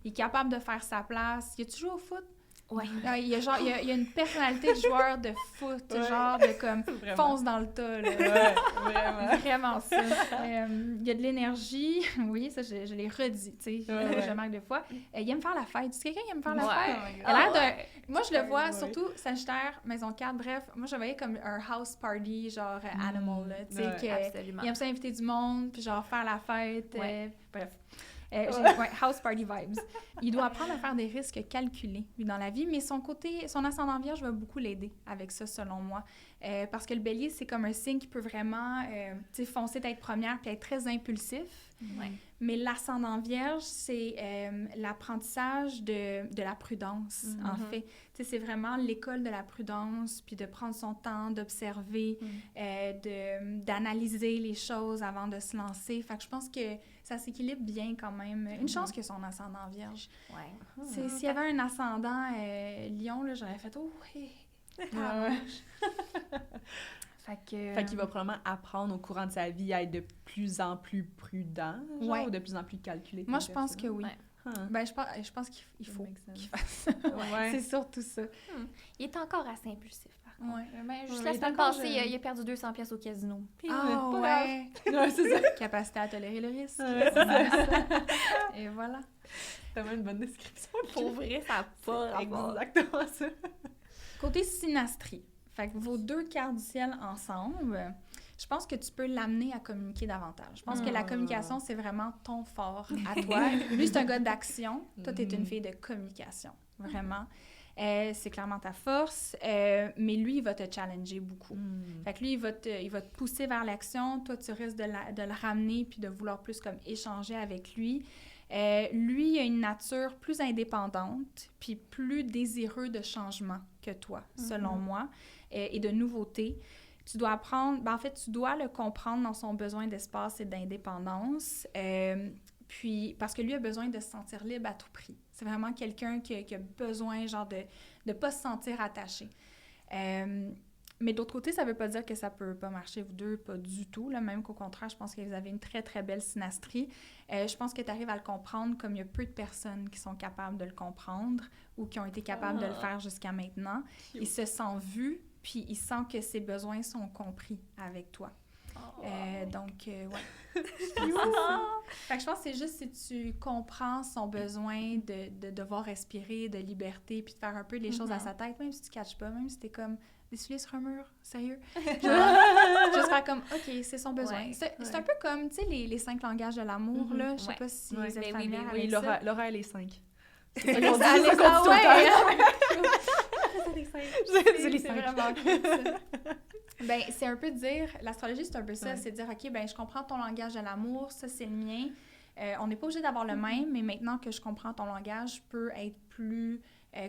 Il est capable de faire sa place. Il a-tu joué au foot? Oui. Il y a une personnalité de joueur de foot, genre de comme fonce dans le tas. Là. Vraiment. Vraiment ça. Il y a de l'énergie. Oui, ça, je l'ai redit, tu sais. Je marque deux fois. Il aime faire la fête. Tu sais, quelqu'un qui aime faire la fête? Il a l'air de... Moi, je le vois, surtout Sagittaire, Maison 4, bref. Moi, je le voyais comme un house party, genre animal, là. Tu sais, il aime ça inviter du monde, puis genre faire la fête. Bref. House party vibes. Il doit apprendre à faire des risques calculés, lui, dans la vie, mais son ascendant vierge va beaucoup l'aider avec ça, selon moi. Parce que le bélier, c'est comme un signe qui peut vraiment foncer tête première puis être très impulsif. Mais l'ascendant vierge, c'est l'apprentissage de la prudence, en fait. Tu sais, c'est vraiment l'école de la prudence, puis de prendre son temps, d'observer, d'analyser les choses avant de se lancer. Fait que je pense que ça s'équilibre bien quand même. Une chance que son ascendant vierge. S'il y avait un ascendant lion, là, j'aurais fait « Oh, hé! » Fait qu'il va probablement apprendre au courant de sa vie à être de plus en plus prudent, ou de plus en plus calculé. Moi, je pense que oui. Ben, je pense qu'il faut qu'il fasse ça. C'est surtout ça. Il est encore assez impulsif, par contre. Ben, juste la semaine passée, il a perdu 200 pièces au casino. Puis, c'est ça. Capacité à tolérer le risque. Et voilà. C'est vraiment une bonne description. Pour vrai, ça n'a pas rapport. Exactement ça. Côté synastrie. Fait que vos deux cartes du ciel ensemble, je pense que tu peux l'amener à communiquer davantage. Je pense que la communication, c'est vraiment ton fort à toi. Lui, c'est un gars d'action. Toi, t'es une fille de communication. Vraiment. C'est clairement ta force. Mais lui, il va te challenger beaucoup. Fait que lui, il va te pousser vers l'action. Toi, tu risques de le ramener puis de vouloir plus comme échanger avec lui. Lui, il a une nature plus indépendante puis plus désireux de changement que toi, selon moi, et de nouveautés. Tu dois apprendre... Ben, en fait, tu dois le comprendre dans son besoin d'espace et d'indépendance, puis parce que lui a besoin de se sentir libre à tout prix. C'est vraiment quelqu'un qui a besoin, genre, de ne pas se sentir attaché. Mais d'autre côté, ça veut pas dire que ça peut pas marcher, vous deux, pas du tout. Là, même qu'au contraire, je pense que vous avez une très, très belle synastrie. Je pense que tu arrives à le comprendre comme il y a peu de personnes qui sont capables de le comprendre ou qui ont été capables de le faire jusqu'à maintenant. Cute. Il se sent vu, puis il sent que ses besoins sont compris avec toi. Donc, ouais. Fait que je pense que c'est juste si tu comprends son besoin de devoir respirer, de liberté, puis de faire un peu les choses à sa tête, même si tu ne catches pas, même si t'es comme dessuler sur un mur, sérieux. Juste faire comme, OK, c'est son besoin. C'est un peu comme, tu sais, les 5 langages de l'amour, là. Je sais pas si vous êtes familière avec ça. Laura, elle est 5. C'est ça qu'on dit tout le temps. C'est vraiment cool, ça. Ben, c'est un peu dire, l'astrologie, c'est un peu ça, c'est dire, OK, ben je comprends ton langage de l'amour, ça, c'est le mien. On n'est pas obligé d'avoir le même, mais maintenant que je comprends ton langage, je peux être plus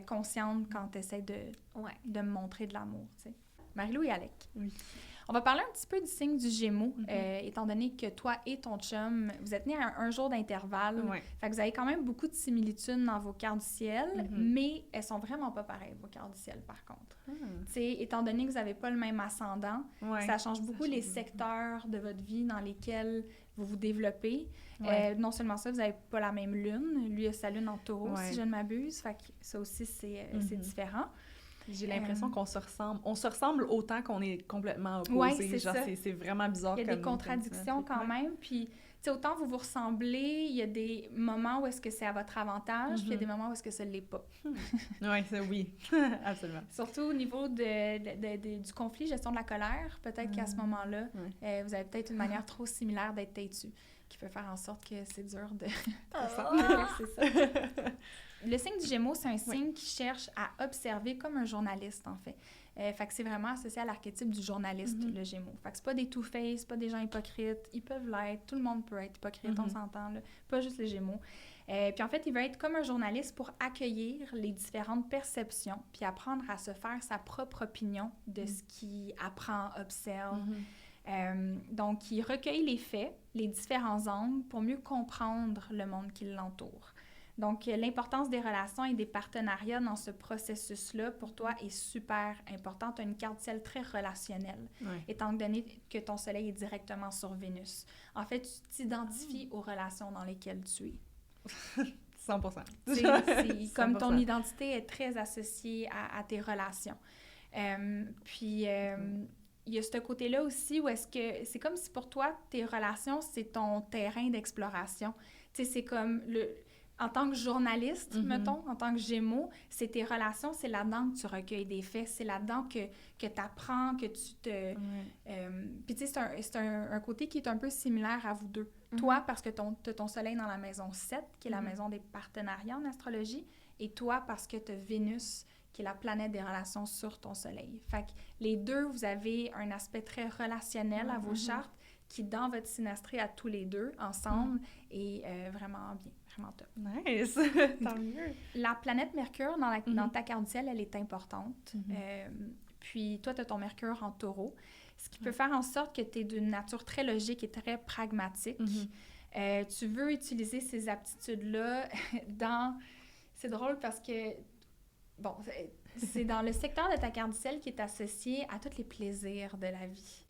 consciente quand tu essaies de me montrer de l'amour, tu sais. Marie-Lou et Alec. Oui. On va parler un petit peu du signe du Gémeaux, étant donné que toi et ton chum, vous êtes nés à un jour d'intervalle. Fait que vous avez quand même beaucoup de similitudes dans vos cartes du ciel, mais elles sont vraiment pas pareilles, vos cartes du ciel, par contre. Tu sais, étant donné que vous n'avez pas le même ascendant, ça change beaucoup les secteurs de votre vie dans lesquels vous vous développez. Non seulement ça, vous n'avez pas la même lune. Lui a sa lune en taureau, si je ne m'abuse. Fait que ça aussi, c'est différent. J'ai l'impression qu'on se ressemble. On se ressemble autant qu'on est complètement opposés. Oui, c'est vraiment bizarre. Il y a des contradictions quand même. Puis, tu sais, autant vous vous ressemblez, il y a des moments où est-ce que c'est à votre avantage, puis il y a des moments où est-ce que ça ne l'est pas. Oui, absolument. Surtout au niveau du conflit, gestion de la colère, peut-être qu'à ce moment-là, vous avez peut-être une manière trop similaire d'être têtu, qui peut faire en sorte que c'est dur de... c'est ça. Le signe du Gémeaux, c'est un signe qui cherche à observer comme un journaliste, en fait. Fait que c'est vraiment associé à l'archétype du journaliste, le Gémeaux. Fait que c'est pas des two-face, pas des gens hypocrites. Ils peuvent l'être. Tout le monde peut être hypocrite, on s'entend, là. Pas juste les Gémeaux. Puis en fait, il veut être comme un journaliste pour accueillir les différentes perceptions puis apprendre à se faire sa propre opinion de ce qu'il apprend, observe. Donc, il recueille les faits, les différents angles pour mieux comprendre le monde qui l'entoure. Donc, l'importance des relations et des partenariats dans ce processus-là, pour toi, est super importante. Tu as une carte ciel très relationnelle, étant donné que ton soleil est directement sur Vénus. En fait, tu t'identifies aux relations dans lesquelles tu es. 100%. C'est comme ton identité est très associée à tes relations. Puis, il y a ce côté-là aussi où est-ce que c'est comme si pour toi, tes relations, c'est ton terrain d'exploration. Tu sais, c'est comme en tant que journaliste, mettons, en tant que Gémeaux, c'est tes relations, c'est là-dedans que tu recueilles des faits, c'est là-dedans que tu apprends, que tu te... Puis tu sais, c'est un côté qui est un peu similaire à vous deux. Toi, parce que tu as ton soleil dans la maison 7, qui est la maison des partenariats en astrologie, et toi, parce que tu as Vénus, qui est la planète des relations sur ton soleil. Fait que les deux, vous avez un aspect très relationnel à vos chartes, qui, dans votre synastrie à tous les deux, ensemble, est vraiment bien. Vraiment top. Nice! Tant mieux! La planète Mercure, dans ta carte du ciel, elle est importante. Puis toi, tu as ton Mercure en taureau, ce qui peut faire en sorte que tu es d'une nature très logique et très pragmatique. Tu veux utiliser ces aptitudes-là dans... C'est drôle parce que, bon, c'est dans le secteur de ta carte du ciel qui est associé à tous les plaisirs de la vie.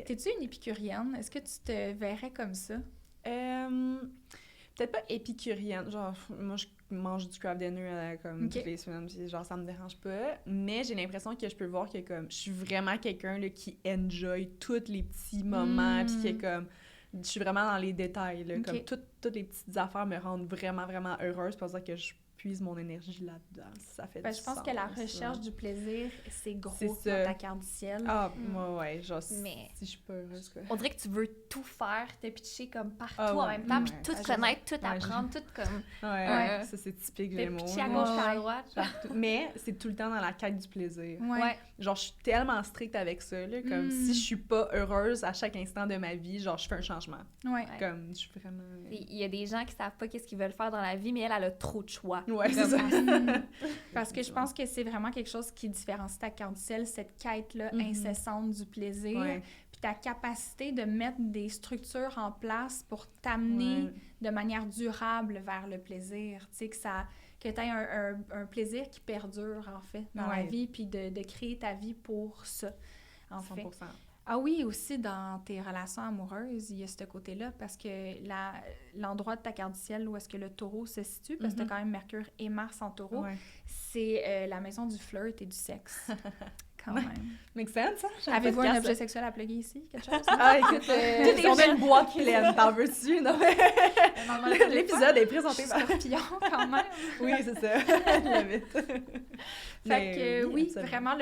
T'es-tu une épicurienne? Est-ce que tu te verrais comme ça? Peut-être pas épicurienne. Genre, moi, je mange du craft dinner comme toutes les semaines, puis genre, ça me dérange pas. Mais j'ai l'impression que je peux voir que comme je suis vraiment quelqu'un là, qui enjoy tous les petits moments, puis qui est comme... Je suis vraiment dans les détails, là, comme toutes les petites affaires me rendent vraiment, vraiment heureuse, pour ça que je puise mon énergie là-dedans. Ça fait du je pense sens, que la recherche du plaisir, c'est gros dans ta carte du ciel. Ah, moi, ouais, genre, mais si je suis pas heureuse, quoi. On dirait que tu veux tout faire, te pitcher comme partout en même temps, puis tout connaître, tout apprendre, tout comme... ça, c'est typique Gémeaux. Te pitcher à gauche et à droite. Mais c'est tout le temps dans la quête du plaisir. Genre, je suis tellement stricte avec ça, là, comme si je suis pas heureuse à chaque instant de ma vie, genre, je fais un changement. Comme, je suis vraiment... Il y a des gens qui savent pas qu'est-ce qu'ils veulent faire dans la vie, mais elle a trop de choix. C'est ça. Parce que je pense que c'est vraiment quelque chose qui différencie ta carte du ciel, cette quête-là incessante du plaisir. Puis ta capacité de mettre des structures en place pour t'amener de manière durable vers le plaisir. Tu sais, que tu aies un plaisir qui perdure, en fait, dans la vie, puis de créer ta vie pour ça, en 100%. Fait. Ah oui, aussi dans tes relations amoureuses, il y a ce côté-là, parce que l'endroit de ta carte du ciel où est-ce que le taureau se situe, parce que tu as quand même Mercure et Mars en taureau, c'est la maison du flirt et du sexe. Quand même. Make sense, hein? Avez-vous un objet sexuel à plugger ici? Quelque chose? Ah, écoute, on a une boîte pleine, t'en veux-tu? Non, mais... L'épisode est présenté par... Scorpion, quand même. Oui, c'est ça. Je l'avais. Fait que oui, vraiment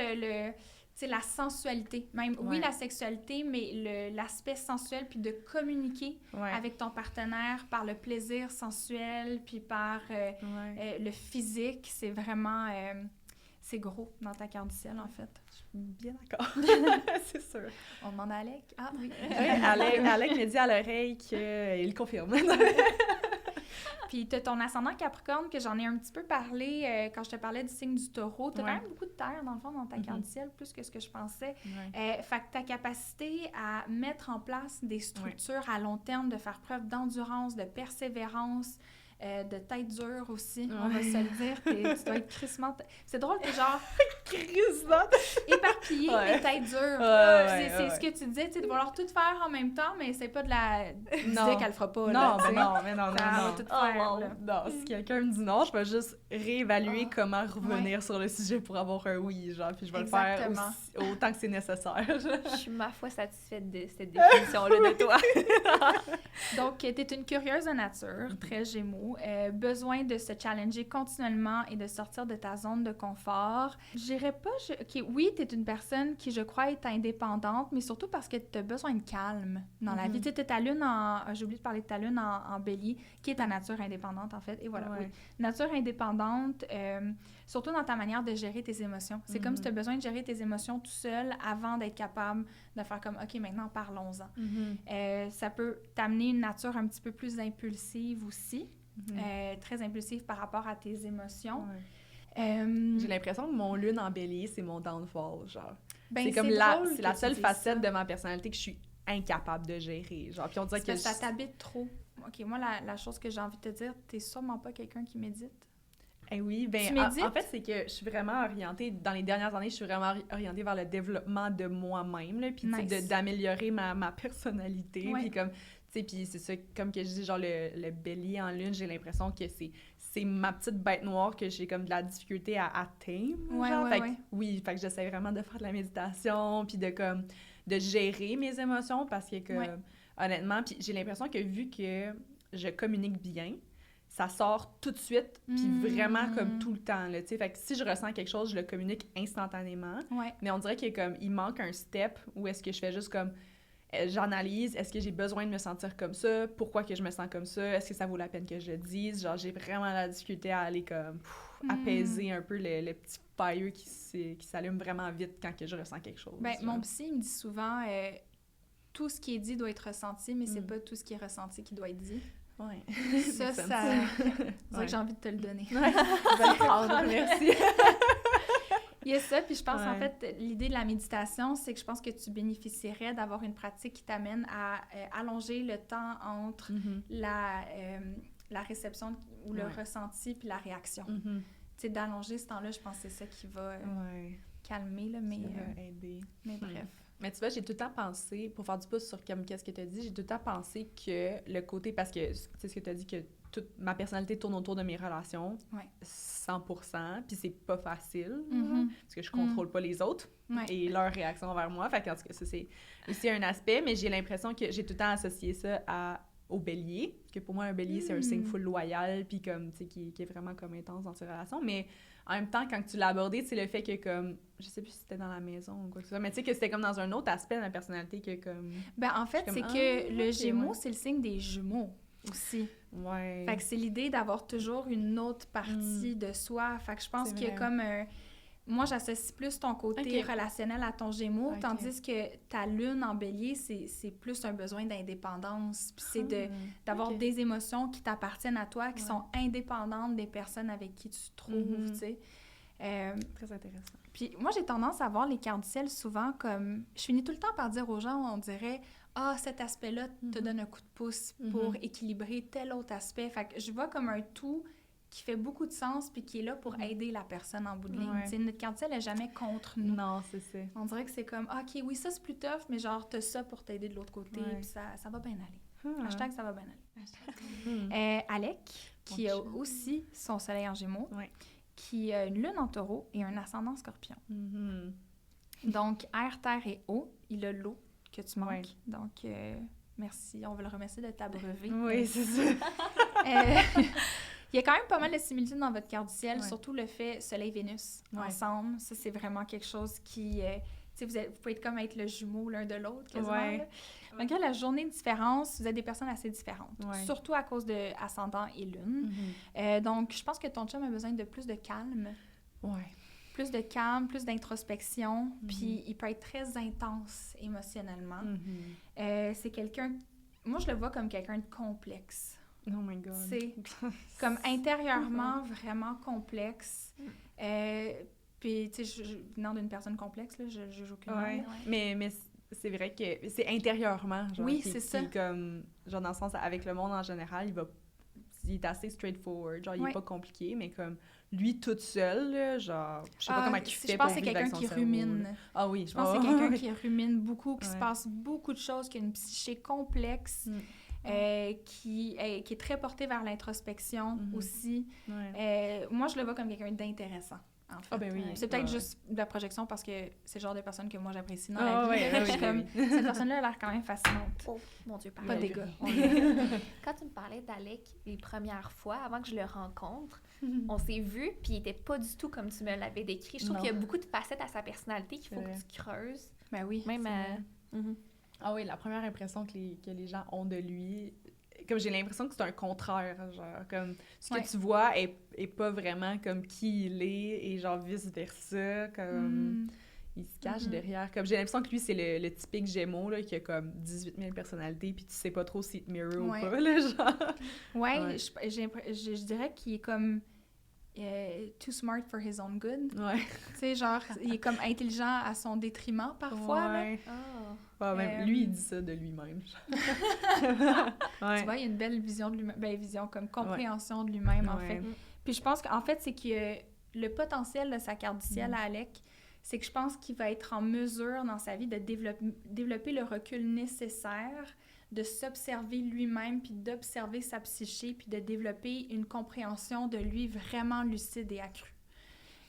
c'est la sensualité. Même, oui, la sexualité, mais l'aspect sensuel, puis de communiquer avec ton partenaire par le plaisir sensuel, puis par le physique, c'est vraiment... c'est gros dans ta carte du ciel, en fait. Je suis bien d'accord. C'est sûr. On demande à Alec. Ah oui. Alec me dit à l'oreille qu'il confirme. Puis tu as ton ascendant Capricorne, que j'en ai un petit peu parlé quand je te parlais du signe du taureau. Tu as quand même beaucoup de terre, dans le fond, dans ta carte du ciel, plus que ce que je pensais. Fait que ta capacité à mettre en place des structures à long terme, de faire preuve d'endurance, de persévérance, de tête dure aussi, on va se le dire. Tu dois être crissement... C'est drôle, t'es genre... crissement! Éparpillée, mais tête dure. C'est ce que tu disais, tu sais, de vouloir tout faire en même temps, mais c'est pas de la... Tu disais qu'elle le fera pas, non, là. Mais non. Tout faire, là. Non, si quelqu'un me dit non, je vais juste réévaluer comment revenir sur le sujet pour avoir un oui, genre, puis je vais le faire autant que c'est nécessaire. Je suis ma foi satisfaite de cette définition-là de toi. Donc, t'es une curieuse de nature, très Gémeaux. Besoin de se challenger continuellement et de sortir de ta zone de confort. Je dirais pas... oui, tu es une personne qui, je crois, est indépendante, mais surtout parce que tu as besoin de calme dans la vie. Tu sais, ta lune j'ai oublié de parler de ta lune en bélier, qui est ta nature indépendante, en fait. Et voilà, oui. Nature indépendante, surtout dans ta manière de gérer tes émotions. C'est comme si tu as besoin de gérer tes émotions tout seul avant d'être capable de faire comme, OK, maintenant, parlons-en. Ça peut t'amener une nature un petit peu plus impulsive aussi. Très impulsive par rapport à tes émotions. J'ai l'impression que mon lune en bélier, c'est mon downfall, genre. Ben, c'est comme c'est la seule facette de ma personnalité que je suis incapable de gérer, genre. Puis on dirait que ça t'habite trop. OK, moi, la chose que j'ai envie de te dire, t'es sûrement pas quelqu'un qui médite. Oui, ben en fait, c'est que je suis vraiment orientée, dans les dernières années, je suis vraiment orientée vers le développement de moi-même, là, puis d'améliorer ma personnalité, puis comme... Puis c'est ça, comme que je dis, genre le bélier en lune, j'ai l'impression que c'est ma petite bête noire que j'ai comme de la difficulté à atteindre. Oui, fait que j'essaie vraiment de faire de la méditation, puis de gérer mes émotions, parce que honnêtement, puis j'ai l'impression que vu que je communique bien, ça sort tout de suite, puis vraiment comme tout le temps, là, tu sais. Fait que si je ressens quelque chose, je le communique instantanément. Mais on dirait qu'il manque un step où est-ce que je fais juste comme... J'analyse, est-ce que j'ai besoin de me sentir comme ça? Pourquoi que je me sens comme ça? Est-ce que ça vaut la peine que je le dise? Genre, j'ai vraiment la difficulté à aller comme apaiser un peu le petit fire qui s'allume vraiment vite quand que je ressens quelque chose. Ben, mon psy me dit souvent, tout ce qui est dit doit être ressenti, mais c'est pas tout ce qui est ressenti qui doit être dit. Ouais. Ça... C'est vrai que j'ai envie de te le donner. Merci. Il y a ça, puis je pense, en fait, l'idée de la méditation, c'est que je pense que tu bénéficierais d'avoir une pratique qui t'amène à allonger le temps entre la réception ou le ressenti puis la réaction. Tu sais, d'allonger ce temps-là, je pense que c'est ça qui va calmer, là, mais... aider. Mais bref. Mais tu vois, j'ai tout le temps pensé, pour faire du pouce sur qu'est-ce que tu as dit, j'ai tout le temps pensé que le côté, parce que tu sais ce que tu as dit, que toute ma personnalité tourne autour de mes relations, 100%, puis c'est pas facile, parce que je contrôle pas les autres et leurs réactions envers moi, fait qu'en tout cas, ça, c'est aussi un aspect, mais j'ai l'impression que j'ai tout le temps associé ça au bélier, que pour moi, un bélier, c'est un signe full loyal, puis comme, tu sais, qui est vraiment comme intense dans ses relations, mais en même temps, quand tu l'as abordé, c'est le fait que, comme, je sais plus si c'était dans la maison ou quoi que ce soit, mais tu sais que c'était comme dans un autre aspect de ma personnalité que, comme... Ben, en fait, c'est que le Gémeaux, c'est le signe des jumeaux aussi. Ouais. Fait que c'est l'idée d'avoir toujours une autre partie de soi. Fait que je pense qu'il y a comme... moi, j'associe plus ton côté relationnel à ton Gémeaux, tandis que ta lune en bélier, c'est plus un besoin d'indépendance. Puis c'est d'avoir des émotions qui t'appartiennent à toi, qui sont indépendantes des personnes avec qui tu te trouves, tu sais. Très intéressant. Puis moi, j'ai tendance à voir les cartes du ciel souvent comme... Je finis tout le temps par dire aux gens, on dirait... Ah, cet aspect-là te donne un coup de pouce pour équilibrer tel autre aspect. Fait que je vois comme un tout qui fait beaucoup de sens puis qui est là pour aider la personne en bout de ligne. T'sais, notre carte du ciel n'est jamais contre nous. Non, c'est ça. On dirait que c'est comme, OK, oui, ça c'est plus tough, mais genre, t'as ça pour t'aider de l'autre côté, puis ça va bien aller. Hashtag ça va bien aller. Alec, qui a aussi son soleil en Gémeaux, qui a une lune en Taureau et un ascendant Scorpion. Donc, air, terre et eau, il a l'eau que tu manques. Donc, merci. On veut le remercier de t'abreuver. Oui, c'est ça. Il y a quand même pas mal de similitudes dans votre carte du ciel, surtout le fait Soleil-Vénus ensemble. Ça, c'est vraiment quelque chose qui... tu sais, vous pouvez être le jumeau l'un de l'autre, quasiment. Malgré la journée de différence, vous êtes des personnes assez différentes, surtout à cause de ascendant et lune. Donc, je pense que ton chum a besoin de plus de calme. Plus de calme, plus d'introspection, puis il peut être très intense émotionnellement. C'est quelqu'un... Moi, je le vois comme quelqu'un de complexe. Oh my God. C'est comme intérieurement vraiment complexe. Puis, tu sais, venant d'une personne complexe, là, je joue aucune mal. Mais c'est vrai que c'est intérieurement, genre, c'est ça. Comme, genre, dans le sens, avec le monde en général, il est assez straightforward, genre, il est pas compliqué, mais comme, lui, toute seule, là, genre, je sais pas comment il fait pour vivre avec son cerveau. Je pense que c'est quelqu'un qui rumine. Ah oui. Je pense que c'est quelqu'un qui rumine beaucoup, qui se passe beaucoup de choses, qui a une psyché complexe. Qui est très porté vers l'introspection aussi. Moi, je le vois comme quelqu'un d'intéressant, en fait. C'est peut-être juste de la projection parce que c'est le genre de personne que moi, j'apprécie dans la vie. Je suis comme, cette personne-là a l'air quand même fascinante. Oh, mon Dieu, pas des gars. Quand tu me parlais d'Alec les premières fois, avant que je le rencontre, on s'est vus, puis il était pas du tout comme tu me l'avais décrit. Je trouve qu'il y a beaucoup de facettes à sa personnalité qu'il faut que tu creuses. Ben oui. Même Ah oui, la première impression que les gens ont de lui, comme j'ai l'impression que c'est un contraire, genre, comme, ce que tu vois est pas vraiment comme qui il est, et genre vice-versa, comme, il se cache derrière, comme, j'ai l'impression que lui, c'est le typique Gémeaux, là, qui a comme 18 000 personnalités, puis tu sais pas trop s'il te mirror ou pas, là, genre. Je dirais qu'il est comme... too smart for his own good. Tu sais, genre, il est comme intelligent à son détriment, parfois, là. Même lui, il dit ça de lui-même. Tu vois, il y a une belle vision de lui-même, vision comme compréhension de lui-même, en fait. Puis je pense qu'en fait, c'est que le potentiel de sa carte du ciel à Alec, c'est que je pense qu'il va être en mesure dans sa vie de développer le recul nécessaire, de s'observer lui-même, puis d'observer sa psyché, puis de développer une compréhension de lui vraiment lucide et accrue.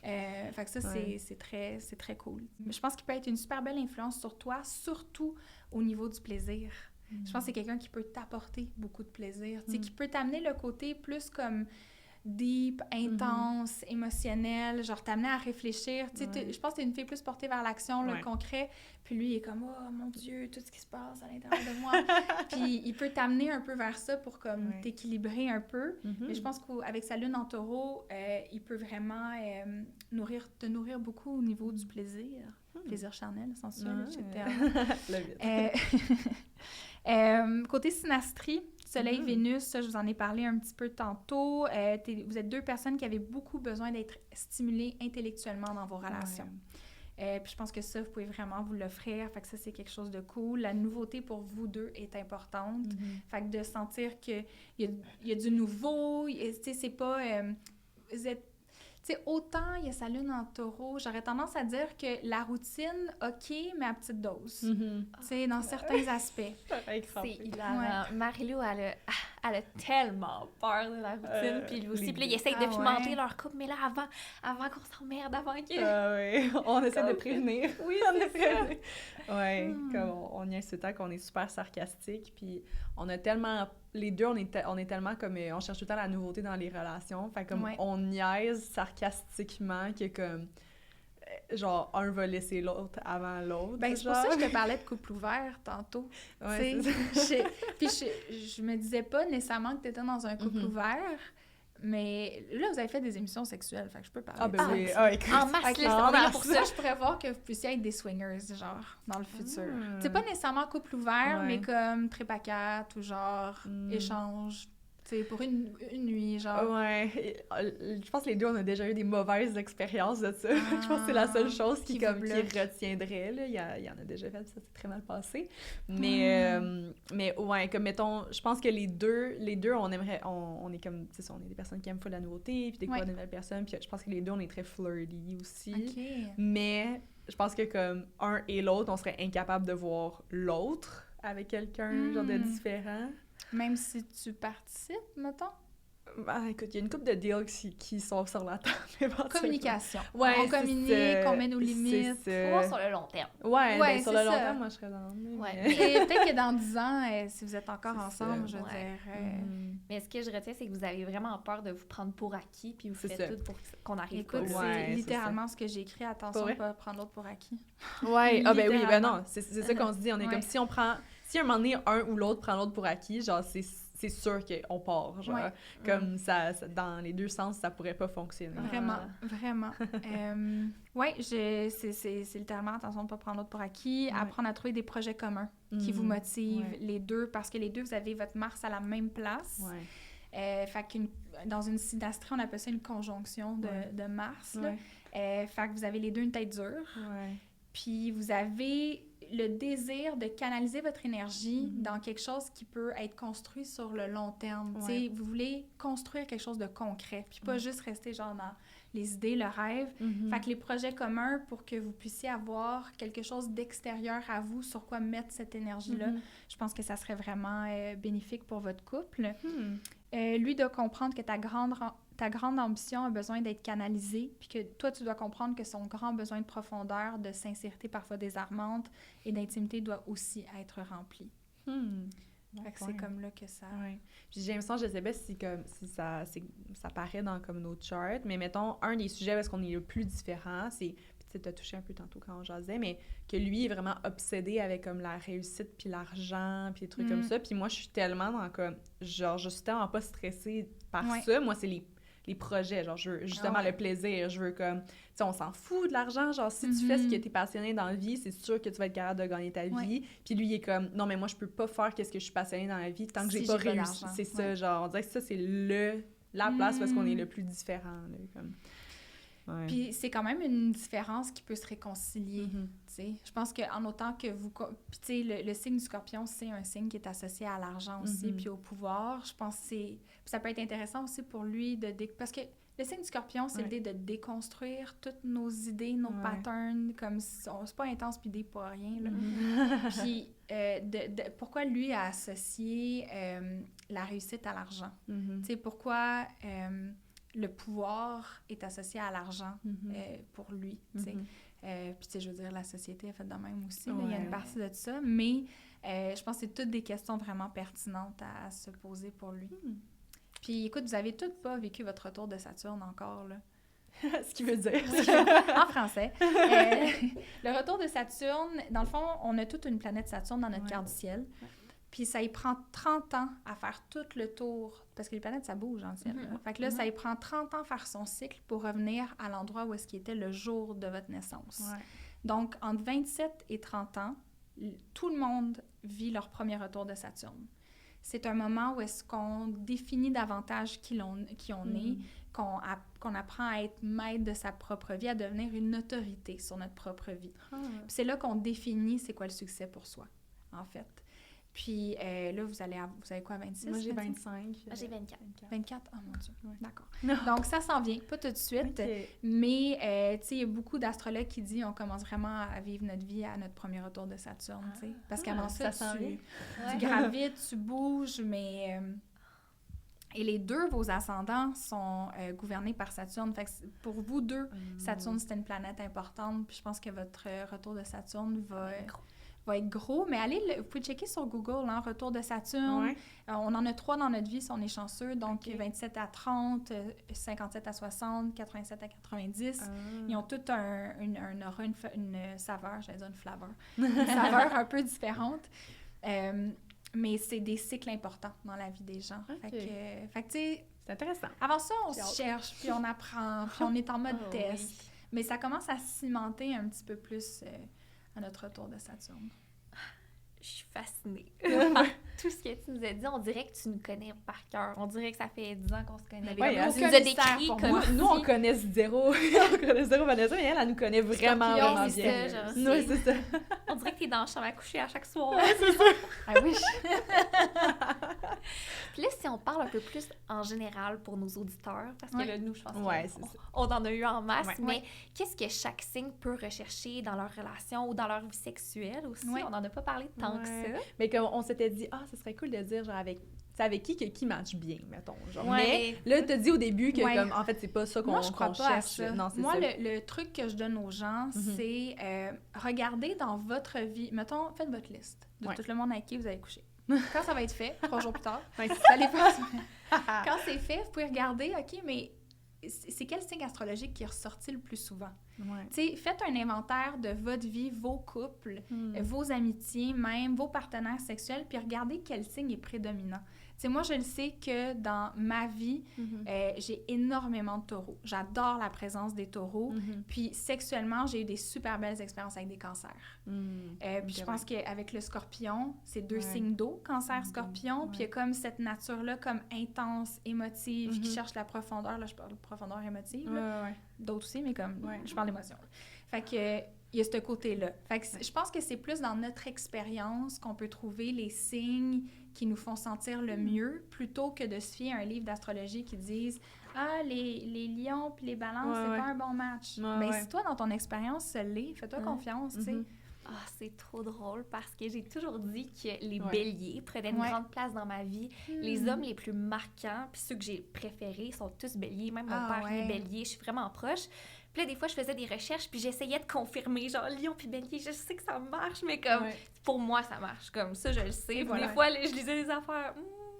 Fait que ça, c'est très cool. Mais je pense qu'il peut être une super belle influence sur toi, surtout au niveau du plaisir. Je pense que c'est quelqu'un qui peut t'apporter beaucoup de plaisir, tu sais, qui peut t'amener le côté plus comme deep, intense, émotionnel, genre t'amener à réfléchir. Tu sais, je pense que t'es une fille plus portée vers l'action, le concret. Puis lui, il est comme « Oh mon Dieu, tout ce qui se passe à l'intérieur de moi! » Puis il peut t'amener un peu vers ça pour comme t'équilibrer un peu. Mais je pense qu'avec sa lune en Taureau, il peut vraiment te nourrir beaucoup au niveau du plaisir. Plaisir charnel, sensuel, etc. Côté synastrie, Soleil, Vénus, ça, je vous en ai parlé un petit peu tantôt. Vous êtes deux personnes qui avaient beaucoup besoin d'être stimulées intellectuellement dans vos relations. Puis je pense que ça, vous pouvez vraiment vous l'offrir. Fait que ça, c'est quelque chose de cool. La nouveauté pour vous deux est importante. Fait que de sentir qu'il y a du nouveau, tu sais, c'est pas... vous êtes... Tu sais, autant il y a sa lune en Taureau, j'aurais tendance à dire que la routine, OK, mais à petite dose. Tu sais, dans certains aspects. C'est hilarant. Marie-Lou, elle a tellement peur de la routine, puis lui aussi. Puis là, ils essayent de pimenter leur couple, mais là, avant qu'on s'emmerde, avant que... on essaie de prévenir. Oui, c'est ça. Comme on niaise tout le temps qu'on est super sarcastique, puis on a tellement... Les deux, on est tellement comme... On cherche tout le temps la nouveauté dans les relations, fait comme on niaise sarcastiquement que comme... Genre, un va laisser l'autre avant l'autre. Ben, c'est pour ça que je te parlais de couple ouvert tantôt. Puis je me disais pas nécessairement que tu étais dans un couple ouvert, mais là, vous avez fait des émissions sexuelles, fait que je peux parler. Ah, ben oui. En masse, on est là pour ça. Je pourrais voir que vous puissiez être des swingers, genre, dans le futur. C'est pas nécessairement couple ouvert, mais comme trip à quatre ou genre échange. sais, pour une nuit, genre. Ouais. Je pense que les deux, on a déjà eu des mauvaises expériences de ça. Je pense que c'est la seule chose qui retiendrait, là. Il y en a déjà fait, ça s'est très mal passé. Mais ouais, comme mettons, je pense que les deux, on aimerait, on est comme, tu sais, on est des personnes qui aiment la nouveauté, puis découvrir de nouvelles personnes, puis je pense que les deux, on est très flirty aussi. Mais je pense que comme un et l'autre, on serait incapable de voir l'autre avec quelqu'un, genre de différent. Même si tu participes, mettons? Ben, écoute, il y a une couple de deals qui sont sur la table. Communication. Ouais, on communique, on met nos limites. Faut voir sur le long terme. Ouais, sur le long terme, moi, je serais dans Et peut-être que dans 10 ans, si vous êtes encore ensemble, je veux dire... Mais ce que je retiens, c'est que vous avez vraiment peur de vous prendre pour acquis, puis vous faites tout pour qu'on arrive pas. Écoute, c'est littéralement ce que j'ai écrit. Attention, de pas prendre l'autre pour acquis. Ouais, ah ben oui, ben non, c'est ça qu'on se dit. On est comme si on prend... Si à un moment donné, un ou l'autre prend l'autre pour acquis, genre, c'est sûr qu'on part, genre, comme ça, dans les deux sens, ça pourrait pas fonctionner. Vraiment. Oui, c'est littéralement attention de pas prendre l'autre pour acquis, apprendre à trouver des projets communs qui vous motivent, les deux, parce que les deux, vous avez votre Mars à la même place. Fait dans une synastrie, on appelle ça une conjonction de Mars, là. Fait que vous avez les deux une tête dure, puis vous avez le désir de canaliser votre énergie dans quelque chose qui peut être construit sur le long terme. Vous voulez construire quelque chose de concret, puis pas juste rester genre dans les idées, le rêve. Fait que les projets communs, pour que vous puissiez avoir quelque chose d'extérieur à vous sur quoi mettre cette énergie-là, je pense que ça serait vraiment bénéfique pour votre couple. Lui doit comprendre que ta grande ambition a besoin d'être canalisée, puis que toi, tu dois comprendre que son grand besoin de profondeur, de sincérité parfois désarmante et d'intimité doit aussi être rempli. Fait que c'est comme là que ça... Puis j'ai l'impression, je sais pas si ça paraît dans comme nos charts, mais mettons, un des sujets où est-ce qu'on est le plus différent, c'est... Tu as touché un peu tantôt quand on jasait, mais que lui est vraiment obsédé avec comme la réussite puis l'argent puis des trucs comme ça. Puis moi, je suis tellement dans comme... Genre, je suis tellement pas stressée par ça. Moi, c'est les projets. Genre, je veux justement le plaisir. Je veux comme... Tu sais, on s'en fout de l'argent. Genre, si tu fais ce que t'es passionné dans la vie, c'est sûr que tu vas être capable de gagner ta vie. Puis lui, il est comme... Non, mais moi, je peux pas faire qu'est-ce que je suis passionnée dans la vie tant que j'ai pas réussi. C'est ça, genre, on dirait que ça, c'est la place où est-ce qu'on est le plus différent, là, comme... Puis c'est quand même une différence qui peut se réconcilier, tu sais. Je pense qu'en autant que vous... Puis tu sais, le signe du Scorpion, c'est un signe qui est associé à l'argent aussi, puis au pouvoir. Je pense que ça peut être intéressant aussi pour lui parce que le signe du Scorpion, c'est l'idée de déconstruire toutes nos idées, nos patterns, comme c'est pas intense puis idée pas rien, là. Puis pourquoi lui a associé la réussite à l'argent? Tu sais, pourquoi... le pouvoir est associé à l'argent pour lui, tu sais. Puis, tu sais, je veux dire, la société est faite de même aussi, là, il y a une partie de ça, mais je pense que c'est toutes des questions vraiment pertinentes à se poser pour lui. Puis, écoute, vous avez toutes pas vécu votre retour de Saturne encore, là. Ce qui veut dire... en français. Le retour de Saturne, dans le fond, on a toute une planète Saturne dans notre carte du ciel. Puis ça y prend 30 ans à faire tout le tour, parce que les planètes, ça bouge en ciel. Fait que là, ça y prend 30 ans à faire son cycle pour revenir à l'endroit où est-ce qu'il était le jour de votre naissance. Donc, entre 27 et 30 ans, tout le monde vit leur premier retour de Saturne. C'est un moment où est-ce qu'on définit davantage qui on est, qu'on apprend à être maître de sa propre vie, à devenir une autorité sur notre propre vie. Puis c'est là qu'on définit c'est quoi le succès pour soi, en fait. Puis là, vous avez quoi, 26? Moi, j'ai 25. Moi, j'ai 24. 24? Oh mon Dieu, d'accord. Donc, ça s'en vient, pas tout de suite, mais tu sais, il y a beaucoup d'astrologues qui disent on commence vraiment à vivre notre vie à notre premier retour de Saturne, tu sais. Parce qu'avant ça, tu gravites, tu bouges, mais... Et les deux, vos ascendants, sont gouvernés par Saturne. Fait que pour vous deux, Saturne, c'était une planète importante, puis je pense que votre retour de Saturne va être gros, mais vous pouvez checker sur Google, hein, retour de Saturne. On en a 3 dans notre vie si on est chanceux, donc 27 à 30, 57 à 60, 87 à 90. Ils ont tous un aura, une saveur, j'allais dire une flavor, une saveur un peu différente. Mais c'est des cycles importants dans la vie des gens. Fait que tu sais, c'est intéressant. Avant ça, on se cherche, puis on apprend, puis on est en mode test. Mais ça commence à cimenter un petit peu plus... à notre retour de Saturne. Je suis fascinée. tout ce que tu nous as dit, on dirait que tu nous connais par cœur. On dirait que ça fait 10 ans qu'on se connaît. Ouais, tu aucun nous as décrit pour comme moi. Nous, on connaît zéro. On connaît zéro Vanessa, mais elle nous connaît vraiment, Scorpion, vraiment c'est bien. ça, genre, Oui, c'est ça. On dirait que t'es dans la chambre à coucher à chaque soir. Ah oui. Puis là, si on parle un peu plus en général pour nos auditeurs, parce que Ouais. là, nous, je pense Ouais, qu'on c'est ça. on en a eu en masse, Ouais. mais qu'est-ce que chaque signe peut rechercher dans leur relation ou dans leur vie sexuelle aussi? Ouais. On n'en a pas parlé tant que Ouais. ça. Mais comme on s'était dit, ce serait cool de dire, genre, avec qui match bien, mettons. Genre. Ouais. Mais là, t'as dit au début que, Ouais. comme, en fait, c'est pas ça qu'on Moi, je crois qu'on pas à cherche. ça. Non, c'est Moi, ça. le truc que je donne aux gens, c'est regardez dans votre vie, mettons, faites votre liste de Ouais. tout le monde avec qui vous allez coucher. Quand ça va être fait, 3 jours plus tard, Ouais. vous allez voir. Quand c'est fait, vous pouvez regarder, OK, mais c'est quel signe astrologique qui est ressorti le plus souvent? Ouais. Tu sais, faites un inventaire de votre vie, vos couples, Hmm. vos amitiés, même vos partenaires sexuels, puis regardez quel signe est prédominant. Tu sais, moi, je le sais que dans ma vie, Mhm. j'ai énormément de taureaux. J'adore la présence des taureaux. Mhm. Puis sexuellement, j'ai eu des super belles expériences avec des cancers. Hmm. Puis je Ok, pense qu'avec le scorpion, c'est 2 Ouais. signes d'eau, cancer, scorpion. Ouais. Puis il y a comme cette nature-là, comme intense, émotive, qui Mhm. cherche la profondeur. Là, je parle de profondeur émotive. Ouais, là. ouais. D'autres aussi, mais comme Ouais. je parle d'émotion. là. Fait que il y a ce côté-là. Fait que je pense que c'est plus dans notre expérience qu'on peut trouver les signes qui nous font sentir le mieux, plutôt que de se fier à un livre d'astrologie qui disent « Ah, les lions puis les balances, Ouais, c'est ouais. pas un bon match. Ouais, Ben, ouais. si toi, dans ton expérience, ça l'est, fais-toi Ouais. confiance, tu sais. Mhm. Ah, c'est trop drôle parce que j'ai toujours dit que les Ouais. béliers prenaient une Ouais. grande place dans ma vie. Les hommes les plus marquants, puis ceux que j'ai préférés sont tous béliers. Même mon Ah, père est ouais. bélier, je suis vraiment proche. Puis là, des fois, je faisais des recherches, puis j'essayais de confirmer, genre, lion puis bélier, je sais que ça marche, mais comme, Ouais. pour moi, ça marche. Comme ça, je le sais. Puis voilà. des fois, là, je lisais des affaires,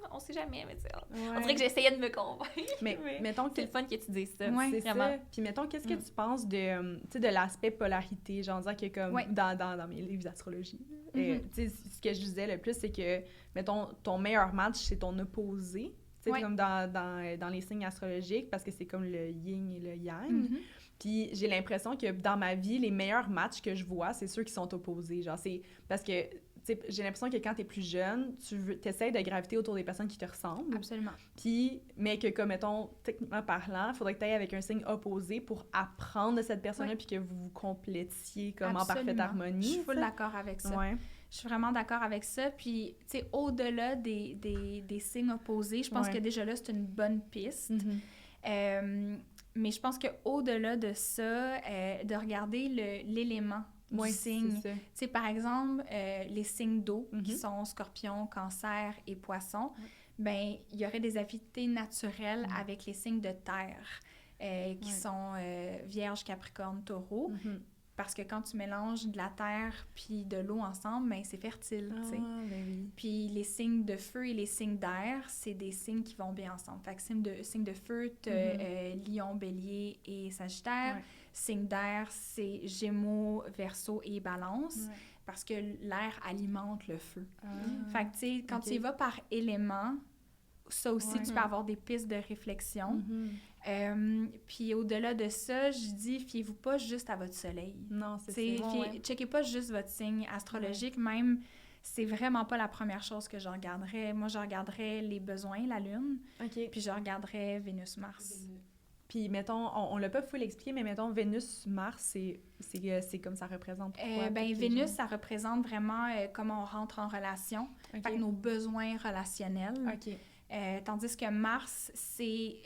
on sait jamais, mais tu sais, on Ouais. dirait que j'essayais de me convaincre. Mais mettons que C'est le fun que tu dises ça. Ouais. c'est vraiment. ça. Puis mettons, qu'est-ce que tu penses de, tu sais, de l'aspect polarité? Genre, dire que comme Ouais. dans mes livres d'astrologie, Mhm. tu sais, ce que je disais le plus, c'est que, mettons, ton meilleur match, c'est ton opposé. Tu sais, Ouais. comme dans les signes astrologiques, parce que c'est comme le yin et le yang. Mhm. Puis j'ai l'impression que dans ma vie, les meilleurs matchs que je vois, c'est ceux qui sont opposés. Genre, c'est parce que, tu sais, j'ai l'impression que quand t'es plus jeune, tu essaies de graviter autour des personnes qui te ressemblent. Absolument. Puis, mais que, comme, mettons, techniquement parlant, il faudrait que tu ailles avec un signe opposé pour apprendre de cette personne-là, Ouais. puis que vous vous complétiez comme en Absolument. parfaite harmonie. Je suis full ça. d'accord avec ça. Ouais. Je suis vraiment d'accord avec ça. Puis, tu sais, au-delà des signes opposés, je pense Ouais. que déjà là, c'est une bonne piste. Mhm. Mais je pense qu'au-delà de ça, de regarder l'élément du Ouais, signe. c'est ça. Tu sais, par exemple, les signes d'eau, qui Mhm. sont scorpion, cancer et poisson, ben il y aurait des affinités naturelles avec les signes de terre, qui Ouais. sont vierge, capricorne, taureau. Mhm. Parce que quand tu mélanges de la terre puis de l'eau ensemble, ben c'est fertile, tu sais. Ah, ben oui. Puis les signes de feu et les signes d'air, c'est des signes qui vont bien ensemble. Fait que signe de feu, t'as Lion, Bélier et Sagittaire. Ouais. Signe d'air, c'est Gémeaux, Verseau et Balance. Ouais. Parce que l'air alimente le feu. Ah. Fait que, tu sais, quand Ok. tu y vas par élément, ça aussi, Ouais. tu peux avoir des pistes de réflexion. Mhm. Puis au-delà de ça, je dis, fiez-vous pas juste à votre soleil. Non, c'est T'sais, ça. Ouais. checkez pas juste votre signe astrologique, même, c'est vraiment pas la première chose que je regarderais. Moi, je regarderais les besoins, la Lune, OK. puis je regarderais Vénus-Mars. Puis, mettons, on l'a pas full expliqué, mais mettons, Vénus-Mars, c'est comme ça représente quoi? Ben, toutes les Vénus, gens? ça représente vraiment comment on rentre en relation, OK. fait que nos besoins relationnels. OK. Tandis que Mars, c'est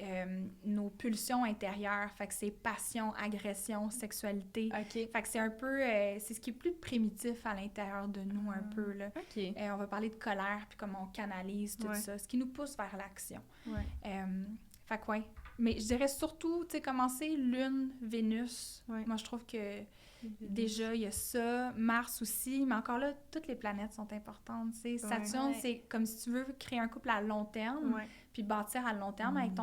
nos pulsions intérieures, fait que c'est passion, agression, sexualité. OK. Fait que c'est un peu, c'est ce qui est plus primitif à l'intérieur de nous un peu, là. OK. On va parler de colère, puis comment on canalise tout Ouais. ça, ce qui nous pousse vers l'action. Ouais. Fait que ouais. Mais je dirais surtout, tu sais, commencer Lune, Vénus. Ouais. Moi, je trouve que déjà, il y a ça. Mars aussi. Mais encore là, toutes les planètes sont importantes, tu sais. Saturne, Ouais. c'est comme si tu veux créer un couple à long terme, Ouais. puis bâtir à long terme avec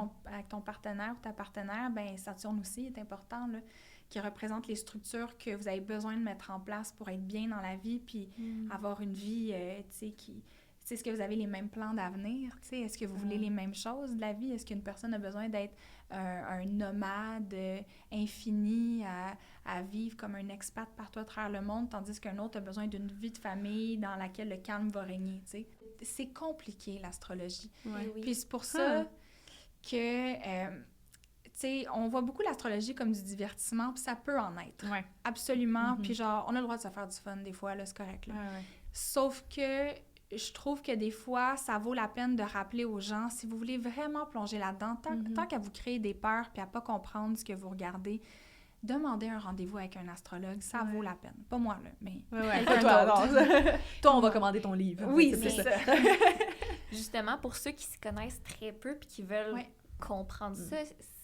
ton partenaire ou ta partenaire. Ben Saturne aussi est important, là, qui représente les structures que vous avez besoin de mettre en place pour être bien dans la vie, puis avoir une vie, tu sais, qui... Tu sais, est-ce que vous avez les mêmes plans d'avenir? Tu sais, est-ce que vous voulez les mêmes choses de la vie? Est-ce qu'une personne a besoin d'être un nomade infini à vivre comme un expat partout à travers le monde, tandis qu'un autre a besoin d'une vie de famille dans laquelle le calme va régner, tu sais? c'est compliqué, l'astrologie. Ouais. Oui. Puis c'est pour ça que, tu sais, on voit beaucoup l'astrologie comme du divertissement, puis ça peut en être. Ouais. Absolument. Puis genre, on a le droit de se faire du fun des fois, là, c'est correct, là. Ouais. Sauf que je trouve que des fois, ça vaut la peine de rappeler aux gens, si vous voulez vraiment plonger là-dedans, tant qu'à vous créer des peurs puis à pas comprendre ce que vous regardez, demandez un rendez-vous avec un astrologue, ça vaut la peine. Pas moi, là, mais Pas toi, d'autre. non. Toi, on va commander ton livre. Oui, c'est ça. Justement, pour ceux qui se connaissent très peu puis qui veulent comprendre ça,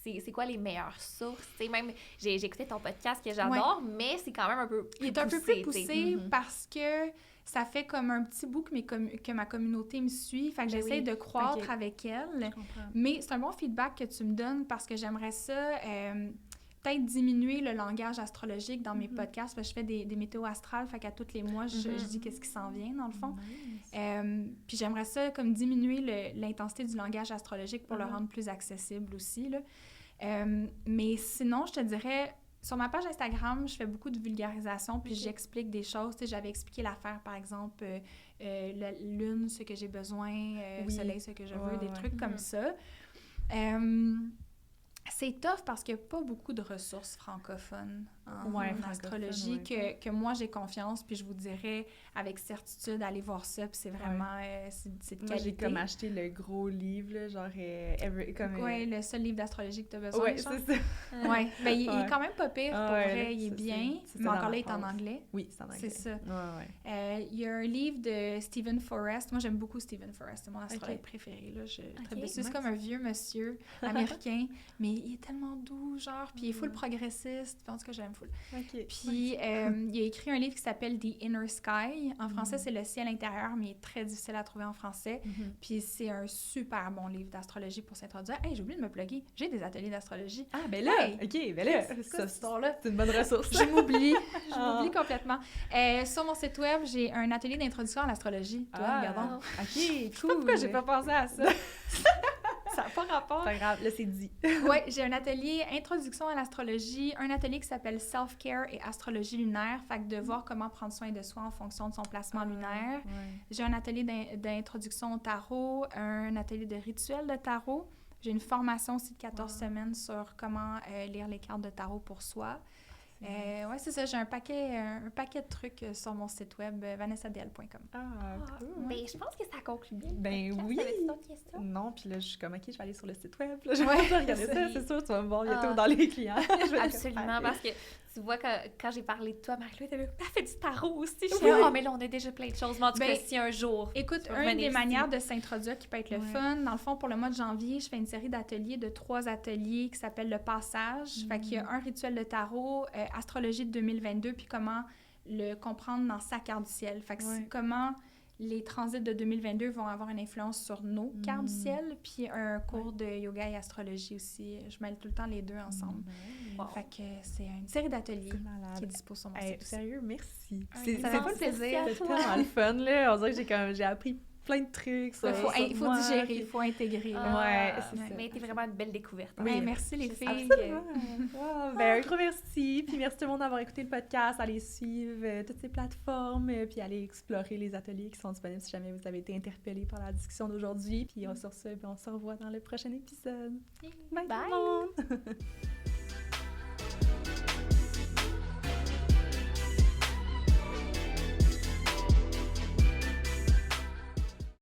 c'est quoi les meilleures sources? T'sais, même, j'ai écouté ton podcast que j'adore, mais c'est quand même un peu plus Il est un peu plus poussé parce que ça fait comme un petit bout que ma communauté me suit. Fait que j'essaie de croître avec elle. Mais c'est un bon feedback que tu me donnes parce que j'aimerais ça peut-être diminuer le langage astrologique dans mes podcasts. Parce que je fais des météos astrales, fait qu'à tous les mois, je dis qu'est-ce qui s'en vient, dans le fond. Puis j'aimerais ça comme diminuer l'intensité du langage astrologique pour le rendre plus accessible aussi, là. Mais sinon, je te dirais... Sur ma page Instagram, je fais beaucoup de vulgarisation, puis j'explique des choses. Tu sais, j'avais expliqué l'affaire, par exemple, la lune, ce que j'ai besoin, le soleil, ce que je veux, des trucs comme ça. C'est tough parce qu'il n'y a pas beaucoup de ressources francophones en astrologie que moi, j'ai confiance, puis je vous dirais avec certitude, allez voir ça, puis c'est vraiment c'est de qualité. Moi, j'ai comme acheté le gros livre, là, genre... le seul livre d'astrologie que tu as besoin, ouais, c'est ça. Ouais, ben il est quand même pas pire, pour vrai, il est bien, mais encore là, il est en anglais. Oui, c'est en anglais. C'est ça. Il y a un livre de Stephen Forrest. Moi, j'aime beaucoup Stephen Forrest, c'est mon astrologue préféré, là. C'est comme un vieux monsieur américain, mais il est tellement doux, genre, puis il est full progressiste, puis en tout cas, j'aime full. Puis, il a écrit un livre qui s'appelle The Inner Sky. En français, c'est Le ciel intérieur, mais il est très difficile à trouver en français. Puis, c'est un super bon livre d'astrologie pour s'introduire. Hey, j'ai oublié de me plugger. J'ai des ateliers d'astrologie. Ah, ben là! OK, ben là! C'est une bonne ressource. Je m'oublie complètement. Sur mon site web, j'ai un atelier d'introduction à l'astrologie. Toi, regardons. OK, Je sais pas pourquoi j'ai pas pensé à ça. Ça n'a pas rapport. C'est pas grave, là, c'est dit. Oui, j'ai un atelier Introduction à l'astrologie, un atelier qui s'appelle Self-Care et Astrologie lunaire, fait que de voir comment prendre soin de soi en fonction de son placement lunaire. J'ai un atelier d'introduction au tarot, un atelier de rituel de tarot. J'ai une formation aussi de 14 semaines sur comment lire les cartes de tarot pour soi. Oui, c'est ça. J'ai un paquet de trucs sur mon site web, vanessadl.com. Cool. Mais je pense que ça conclut bien. Ben oui. T'avais-tu d'autres questions? Non, puis là, je suis comme, OK, je vais aller sur le site web. Là, je vais regarder ça, c'est sûr, tu vas me voir bientôt dans les clients. Absolument, parce que tu vois, quand j'ai parlé de toi, Marie-Claude, elle fait du tarot aussi. Je suis mais là, on a déjà plein de choses. Mais en tout cas, si un jour... Écoute, une des manières de s'introduire qui peut être le fun, dans le fond, pour le mois de janvier, je fais une série d'ateliers, de 3 ateliers qui s'appelle Le Passage. Fait qu'il y a un rituel de tarot, astrologie de 2022, puis comment le comprendre dans sa carte du ciel. Fait que c'est comment les transits de 2022 vont avoir une influence sur nos cartes du ciel, puis un cours de yoga et astrologie aussi. Je mêle tout le temps les deux ensemble. Fait que c'est une série d'ateliers qui est dispo sur mon site. Sérieux, merci. Ça fait pas le plaisir. C'est tellement le fun, là. On dirait que j'ai appris plein de trucs. Il faut digérer, il faut intégrer. C'est ça. Mais c'était vraiment une belle découverte. Oui, merci les filles. Absolument. Un gros merci. Puis merci tout le monde d'avoir écouté le podcast. Allez suivre toutes ces plateformes. Puis allez explorer les ateliers qui sont disponibles si jamais vous avez été interpellés par la discussion d'aujourd'hui. Puis sur ce, on se revoit dans le prochain épisode. Bye! Tout le monde!